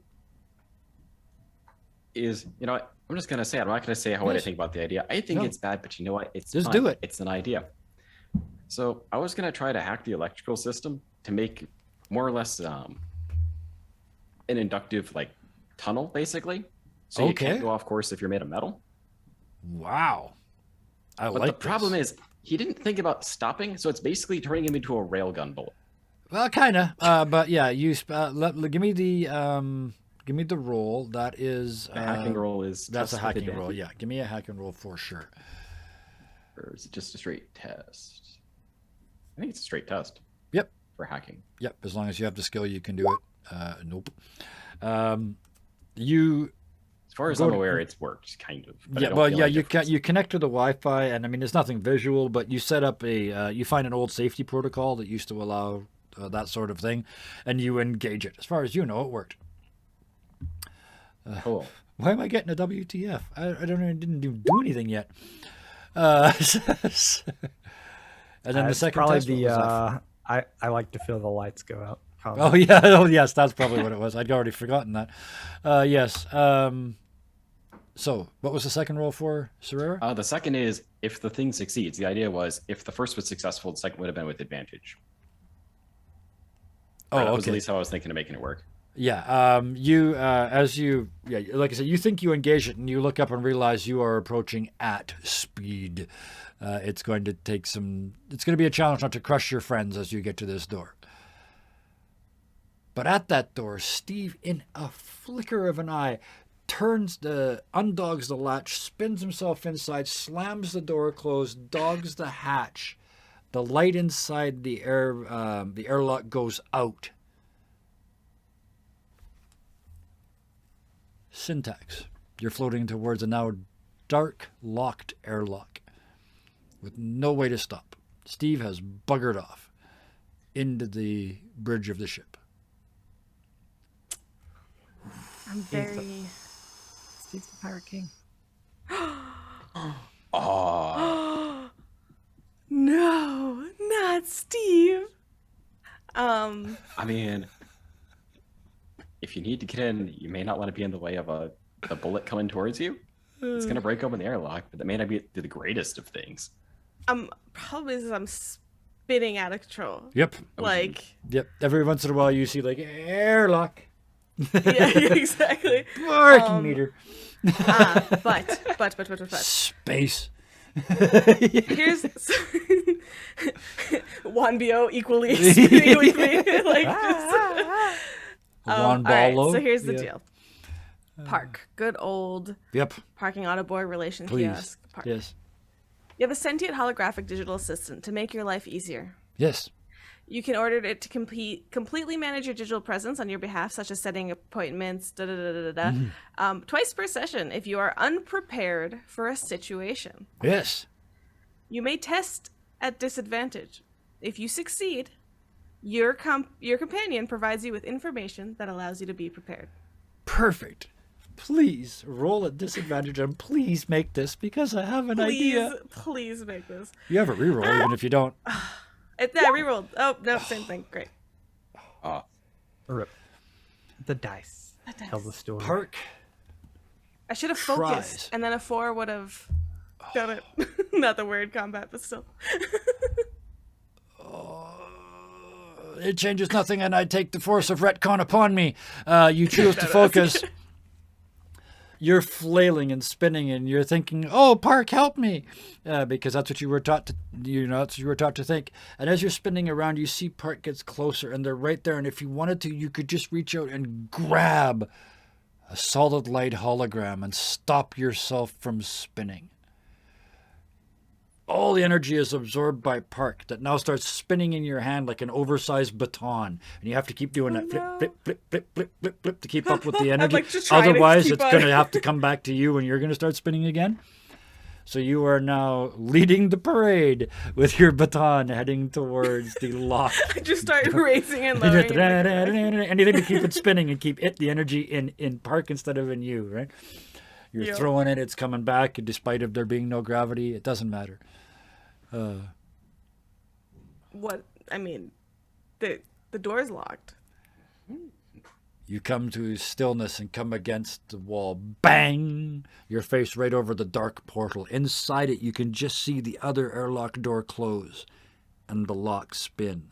is, I'm just gonna say it. I'm not gonna say what I Yes. think about the idea. I think No. it's bad, but you know what? It's Just fun. do it. It's an idea. So I was gonna try to hack the electrical system to make more or less an inductive tunnel, basically. So you Okay. can't go off course if you're made of metal. Wow. I But like the problem this. is he didn't think about stopping, so it's basically turning him into a railgun bullet. Well, kind of. But yeah, give me the roll. That is The hacking roll is That's a test with hacking roll. advantage, Yeah, give me a hacking roll for sure. or is it just a straight test? I think it's a straight test Yep. for hacking. Yep. As long as you have the skill, you can do it. Nope. You As far as Go I'm to- aware, it's worked kind of. but I yeah, don't well, feel yeah, any you difference. you connect to the Wi-Fi, and I mean, there's nothing visual, but you set up you find an old safety protocol that used to allow that sort of thing, and you engage it. As far as you know, it worked. Cool. Why am I getting a WTF? I didn't do anything yet. And then the It's second probably test, what was that for? I like to feel the lights go out. Probably. Oh yeah, oh yes, that's probably what it was. I'd already forgotten that. Yes. So, what was the second roll for Serrera? The second is if the thing succeeds. The idea was if the first was successful, the second would have been with advantage. Oh, That was okay. at least how I was thinking of making it work. Yeah. Like I said, you think you engage it, and you look up and realize you are approaching at speed. It's going to take some. It's going to be a challenge not to crush your friends as you get to this door. But at that door, Steve, in a flicker of an eye, undogs the latch, spins himself inside, slams the door closed, dogs the hatch. The light inside the airlock goes out. Syntax. You're floating towards a now dark, locked airlock with no way to stop. Steve has buggered off into the bridge of the ship. I'm very. Steve's the Pirate King. Oh, No, not Steve. I mean, if you need to get in, you may not want to be in the way of a bullet coming towards you. It's going to break open the airlock, but that may not be the greatest of things. Probably because I'm spinning out of control. Yep. Like, Yep. Every once in a while you see like airlock. yeah, Parking exactly. meter. But Space. here's one bo equally spinning weekly, like just. Juan All right, Ballo. so here's the Yeah. deal. Park, good old Yep. parking auto boy relation Please. kiosk. Park. Yes. You have a sentient holographic digital assistant to make your life easier. Yes. You can order it to completely manage your digital presence on your behalf, such as setting appointments, twice per session if you are unprepared for a situation. Yes. You may test at disadvantage. If you succeed, your companion provides you with information that allows you to be prepared. Perfect. Please roll at disadvantage and please make this because I have an idea. Please make this. You have a reroll even if you don't. I rerolled. Oh, no, same thing. Great. Rip. The dice. Tell the story. Park. I should have Tries. focused, and then a 4 would have. Got it. Not the word combat, but still. It changes nothing, and I take the force of retcon upon me. You choose to focus. You're flailing and spinning, and you're thinking, "Oh, Park, help me," because that's what you were taught to. That's what you were taught to think. And as you're spinning around, you see Park gets closer, and they're right there. And if you wanted to, you could just reach out and grab a solid light hologram and stop yourself from spinning. All the energy is absorbed by Park that now starts spinning in your hand like an oversized baton. And you have to keep doing that flip, no. flip, flip, flip, flip, flip, flip to keep up with the energy. like, just trying to Otherwise, keep it's on. going to have to come back to you and you're going to start spinning again. So you are now leading the parade with your baton heading towards the lock. I just start raising and lowering. it. Anything to keep it spinning and keep the energy in Park instead of in you, right? You're Yep. throwing it, it's coming back, despite of there being no gravity. It doesn't matter. What? I mean, the door's locked. You come to stillness and come against the wall. Bang! Your face right over the dark portal. Inside it, you can just see the other airlock door close and the lock spin.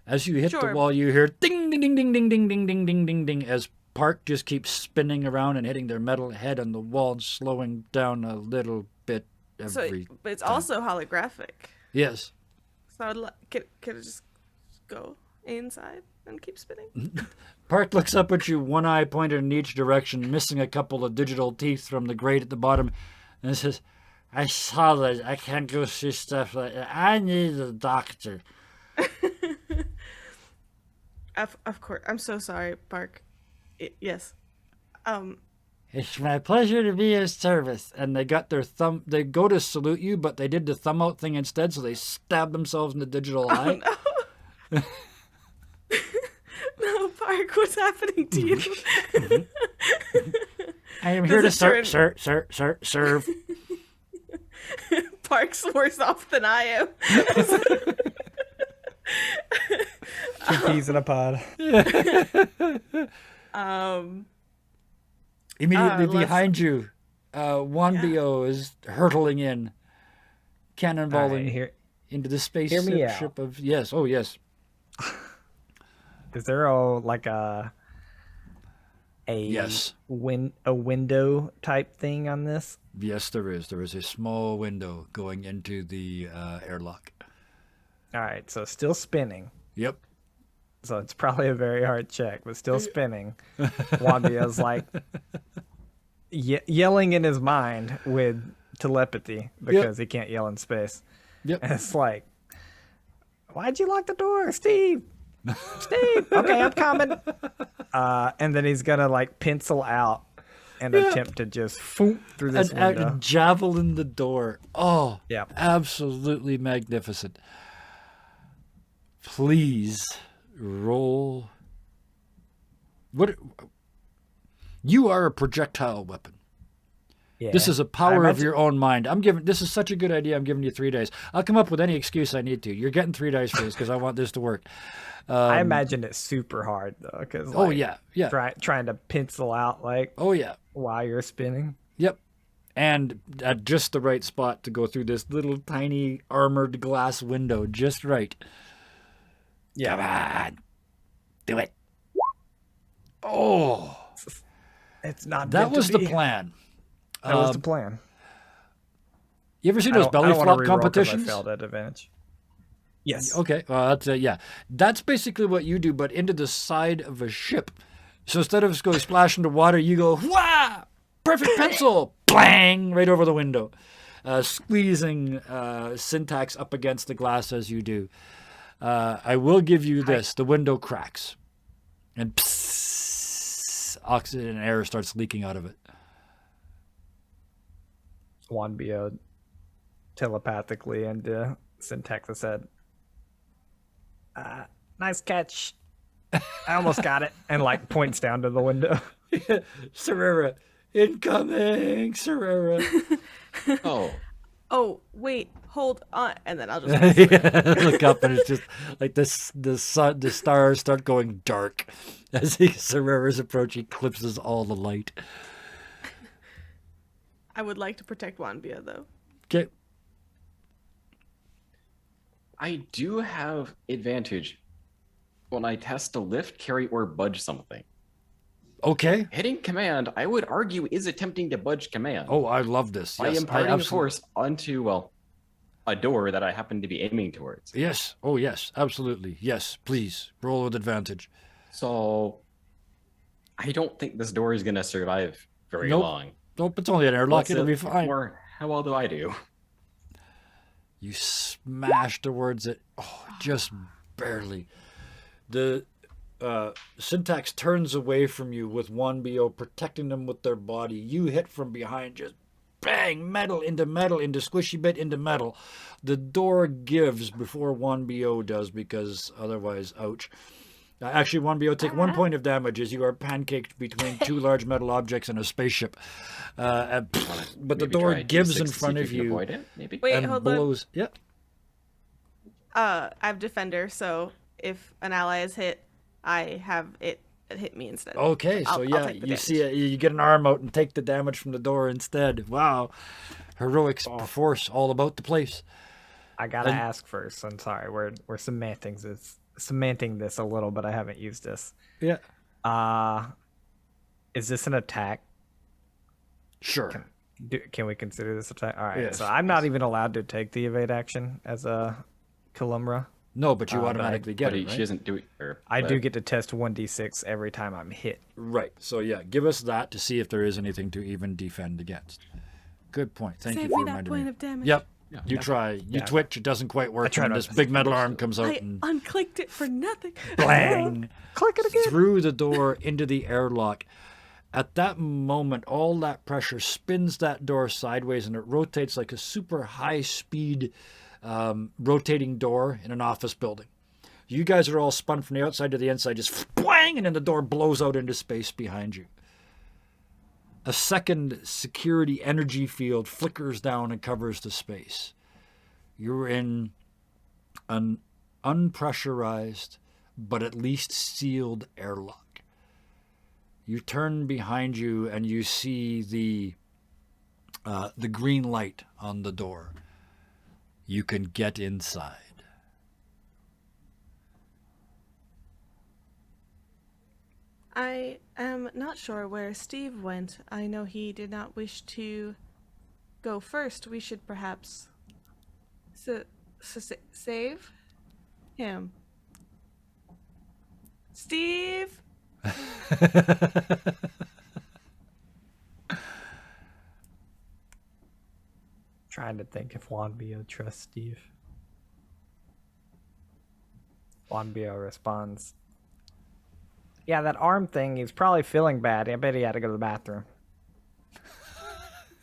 As you hit the Sure. wall, you hear ding, ding, ding, ding, ding, ding, ding, ding, ding, ding, ding, as Park just keeps spinning around and hitting their metal head on the wall and slowing down a little bit every But it's time. also holographic. Yes. So I would could it just go inside and keep spinning? Park looks up at you, one eye pointed in each direction, missing a couple of digital teeth from the grate at the bottom, and says, "I saw that. I can't go see stuff like that. I need a doctor." Of course. I'm so sorry, Park. Yes. It's my pleasure to be of service. And they got their thumb. They go to salute you, but they did the thumb out thing instead, so they stab themselves in the digital eye. No, Park. What's happening to you? I am here to Does it serve. Park's worse off than I am. Two peas in a pod. Immediately let's- behind you, Wanbio is hurtling in, cannonballing Alright, here. into the space Hear me ship of yes. Oh yes. Is there a Yes. a window type thing on this? Yes, there is. There is a small window going into the airlock. All right, so still spinning. Yep. So it's probably a very hard check, but still spinning. Wambio's like yelling in his mind with telepathy because he can't yell in space. Yep. And it's like, why'd you lock the door, Steve? Steve, okay, I'm coming. And then he's gonna like pencil out and attempt to just foom through this An window. javelin the door. Oh, Yeah. absolutely magnificent. Please roll. What? You are a projectile weapon. Yeah. This is a I power of imagine- your own mind. This is such a good idea. I'm giving you 3 days. I'll come up with any excuse I need to. You're getting 3 days for this because I want this to work. I imagine it's super hard though, because Oh yeah, yeah. trying to pencil out like Oh yeah. while you're spinning. Yep. And at just the right spot to go through this little tiny armored glass window, just right. Yeah. Come on. Do it. Oh, It's not. that meant to was the be. plan. That was the plan. You ever seen I those don't- I belly don't wanna flop reroll 'cause competitions? I failed at advantage. Yes. Okay, well, that's yeah. That's basically what you do, but into the side of a ship. So instead of just going splash into water, you go wah, perfect pencil, blang, right over the window, squeezing Syntax up against the glass as you do. I will give you this: the window cracks, and psst, oxygen and air starts leaking out of it. Wanbio telepathically and Syntax said, "Nice catch. I almost got it," and like points down to the window. Serera, incoming, Serera. Oh, Oh, wait, hold on. And then I'll just. Look up and it's just like this. The stars start going dark as Serera's approach eclipses all the light. I would like to protect Wanbia though. Okay. I do have advantage when I test to lift, carry, or budge something. Okay. Hitting command, I would argue, is attempting to budge command. Oh, I love this. By Yes, imparting absolutely. force onto, well, a door that I happen to be aiming towards. Yes. Oh, yes. Absolutely. Yes. Please roll with advantage. So I don't think this door is going to survive very Nope. long. Nope. It's only an airlock. What's It'll it be fine. for? How well do I do? You smash towards it. Oh, just barely. The Syntax turns away from you with one BO protecting them with their body. You hit from behind, just bang, metal, into squishy bit into metal. The door gives before one BO does because otherwise, ouch. Actually, one BO take 1 point of damage as you are pancaked between two large metal objects and a spaceship. But the Maybe door try a gives D6 in to see front if of you can you avoid it, maybe? Wait, and hold on. blows. Yeah. I have defender, so if an ally is hit, I have it hit me instead. Okay, so I'll yeah, take the you see damage. you get an arm out and take the damage from the door instead. Wow, heroics force all about the place. I gotta And- ask first. I'm sorry. We're cementing this a little, but I haven't used this. Yeah, Is this an attack? sure. Can we consider this attack? All right. Yes, So I'm not even allowed to take the evade action as a Kalumbra. No, but you but I- automatically get But it, she right? doesn't do it. I do get to test 1d6 every time I'm hit. Right. So yeah, give us that to see if there is anything to even defend against. Good point. Thank Save you for me that reminding point me. of damage. Yep. You try. You Yeah. twitch. It doesn't quite work. tried And my this best. big metal arm comes out I and unclicked it for nothing. bang. Click it again. Through the door into the airlock. At that moment, all that pressure spins that door sideways and it rotates like a super high speed rotating door in an office building. You guys are all spun from the outside to the inside, just bang, and then the door blows out into space behind you. A second security energy field flickers down and covers the space. You're in an unpressurized but at least sealed airlock. You turn behind you and you see the green light on the door. You can get inside. I am not sure where Steve went. I know he did not wish to go first. We should perhaps save him. Steve? Trying to think if Wanbio trusts Steve. Wanbio responds, "Yeah, that arm thing, he's probably feeling bad. I bet he had to go to the bathroom."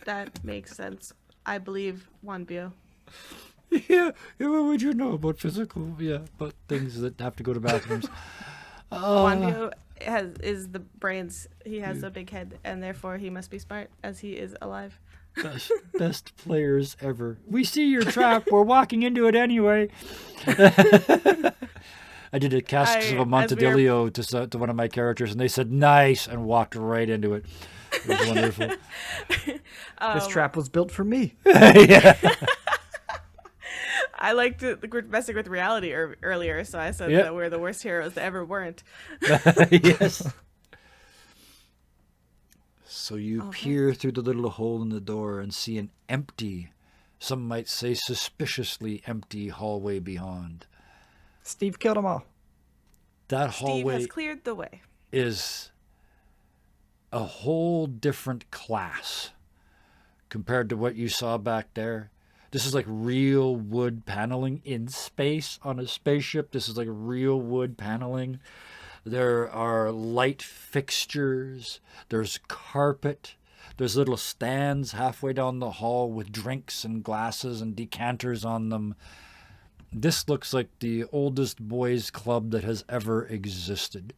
That makes sense. I believe Wanbio. Yeah, what would you know about physical? Yeah, but things that have to go to bathrooms. Wanbio is the brains. He has a big head, and therefore he must be smart, as he is alive. Best players ever. We see your trap. We're walking into it anyway. I did a Casks of a as we Montedilio to one of my characters, and they said nice and walked right into it. It was wonderful. This trap was built for me. Yeah. I liked the messing with reality earlier, so I said Yep. that we're the worst heroes that ever weren't. Yes. So you peer through the little hole in the door and see an empty, some might say suspiciously empty hallway beyond. Steve killed them all. That Steve hallway has cleared the way. is a whole different class compared to what you saw back there. This is like real wood paneling in space on a spaceship. This is like real wood paneling. There are light fixtures. There's carpet. There's little stands halfway down the hall with drinks and glasses and decanters on them. This looks like the oldest boys' club that has ever existed.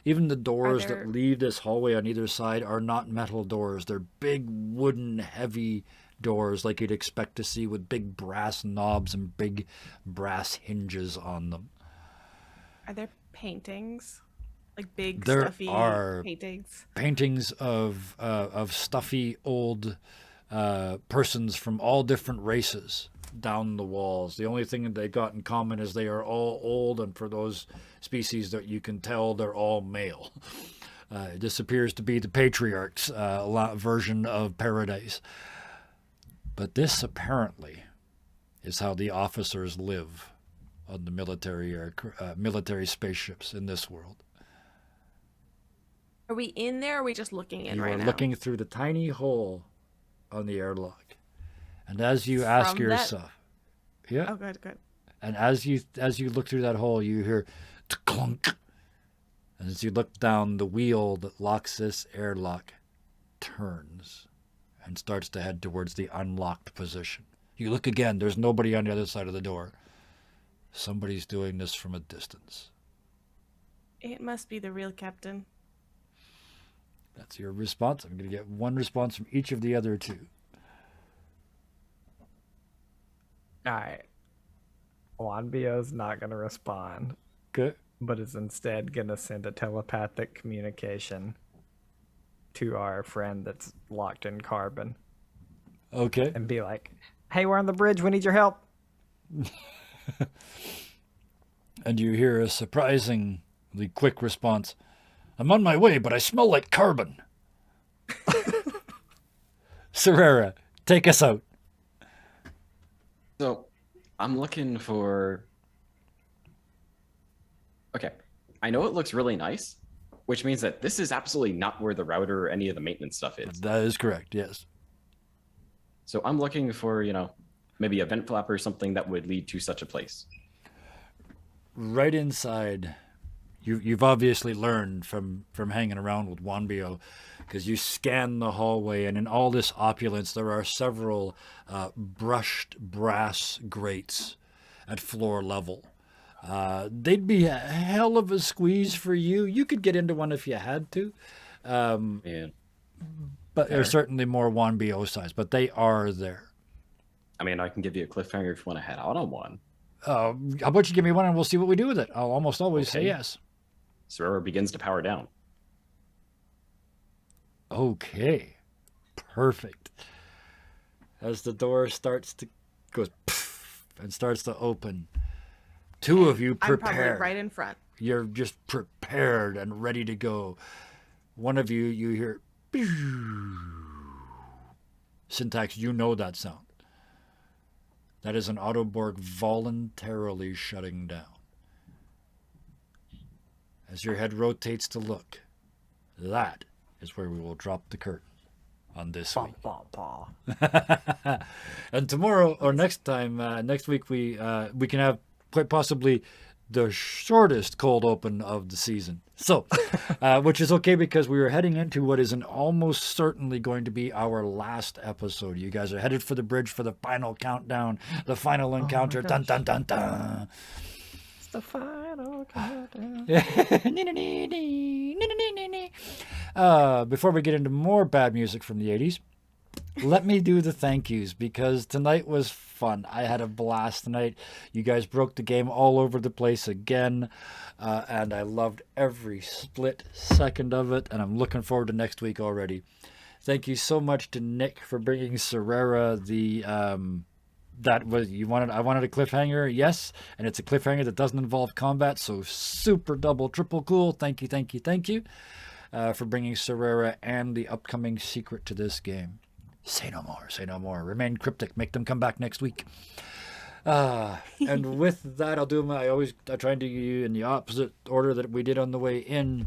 Even the doors there- that leave this hallway on either side are not metal doors. They're big wooden, heavy doors like you'd expect to see with big brass knobs and big brass hinges on them. Are there paintings? Like big There stuffy are. paintings? Paintings of stuffy old persons from all different races down the walls. The only thing that they got in common is they are all old, and for those species that you can tell, they're all male. This appears to be the patriarch's version of paradise. But this apparently is how the officers live on the military spaceships in this world. Are we in there, or are we just looking in You right are now? looking through the tiny hole on the airlock. And as you ask From that- yourself, yeah, Oh, good. and as you look through that hole, you hear clunk. And as you look down, the wheel that locks this airlock turns and starts to head towards the unlocked position. You look again, there's nobody on the other side of the door. Somebody's doing this from a distance. It must be the real captain. That's your response. I'm going to get one response from each of the other two. All right. Wanbio's not going to respond, Okay. but is instead going to send a telepathic communication to our friend that's locked in carbon Okay. and be like, hey, we're on the bridge. We need your help. And you hear a surprisingly quick response. I'm on my way, but I smell like carbon. Serrera, take us out. So I'm looking for. Okay. I know it looks really nice, which means that this is absolutely not where the router or any of the maintenance stuff is. That is correct, yes. So I'm looking for, maybe a vent flap or something that would lead to such a place. Right inside, you've obviously learned from hanging around with Wanbio, because you scan the hallway, and in all this opulence, there are several brushed brass grates at floor level. They'd be a hell of a squeeze for you. You could get into one if you had to. And But they're certainly more Wanbio size, but they are there. I mean, I can give you a cliffhanger if you want to head out on one. How about you give me one and we'll see what we do with it? I'll almost always say Okay. yes. Serrera begins to power down. Okay. Perfect. As the door goes poof, and starts to open, two of you I'm prepare. probably right in front. You're just prepared and ready to go. One of you hear pew. Syntax, you know that sound. That is an Autoborg voluntarily shutting down. As your head rotates to look, that is where we will drop the curtain on this week. And tomorrow or next week we can have quite possibly the shortest cold open of the season. So, which is okay because we are heading into what is almost certainly going to be our last episode. You guys are headed for the bridge for the final countdown, the final encounter. Dun dun dun dun. It's the final countdown. Before we get into more bad music from the 80s, let me do the thank yous, because tonight was fun. I had a blast tonight. You guys broke the game all over the place again, and I loved every split second of it, and I'm looking forward to next week already. Thank you so much to Nick for bringing Serrera I wanted a cliffhanger, yes, and it's a cliffhanger that doesn't involve combat, so super double triple cool. Thank you for bringing Serrera and the upcoming secret to this game. Say no more. Remain cryptic. Make them come back next week. And with that, I try and do you in the opposite order that we did on the way in.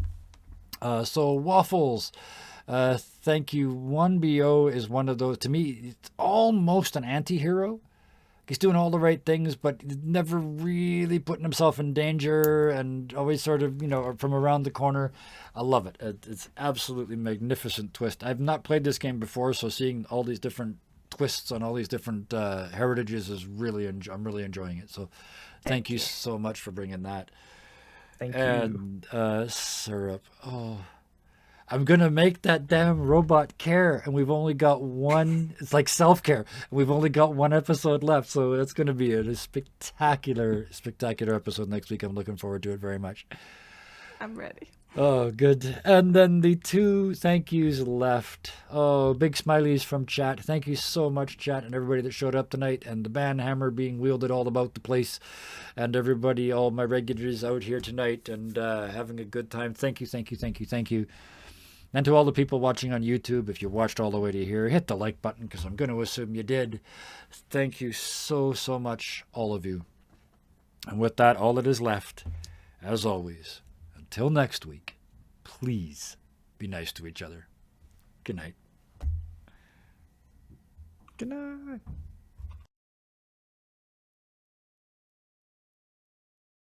So Waffles, thank you. 1BO is one of those, to me, it's almost an anti-hero. He's doing all the right things, but never really putting himself in danger, and always sort of, from around the corner. I love it. It's absolutely magnificent twist. I've not played this game before, so seeing all these different twists on all these different heritages is I'm really enjoying it. So thank you so much for bringing that. Thank you. And Syrup. Oh, I'm going to make that damn robot care, and we've only got one. It's like self-care. And we've only got one episode left, so it's going to be a spectacular episode next week. I'm looking forward to it very much. I'm ready. Oh, good. And then the 2 thank yous left. Oh, big smileys from chat. Thank you so much, chat, and everybody that showed up tonight, and the banhammer being wielded all about the place, and everybody, all my regulars out here tonight, and having a good time. Thank you, thank you, thank you, thank you. And to all the people watching on YouTube, if you watched all the way to here, hit the like button, because I'm going to assume you did. Thank you so, so much, all of you. And with that, all that is left, as always, until next week, please be nice to each other. Good night. Good night.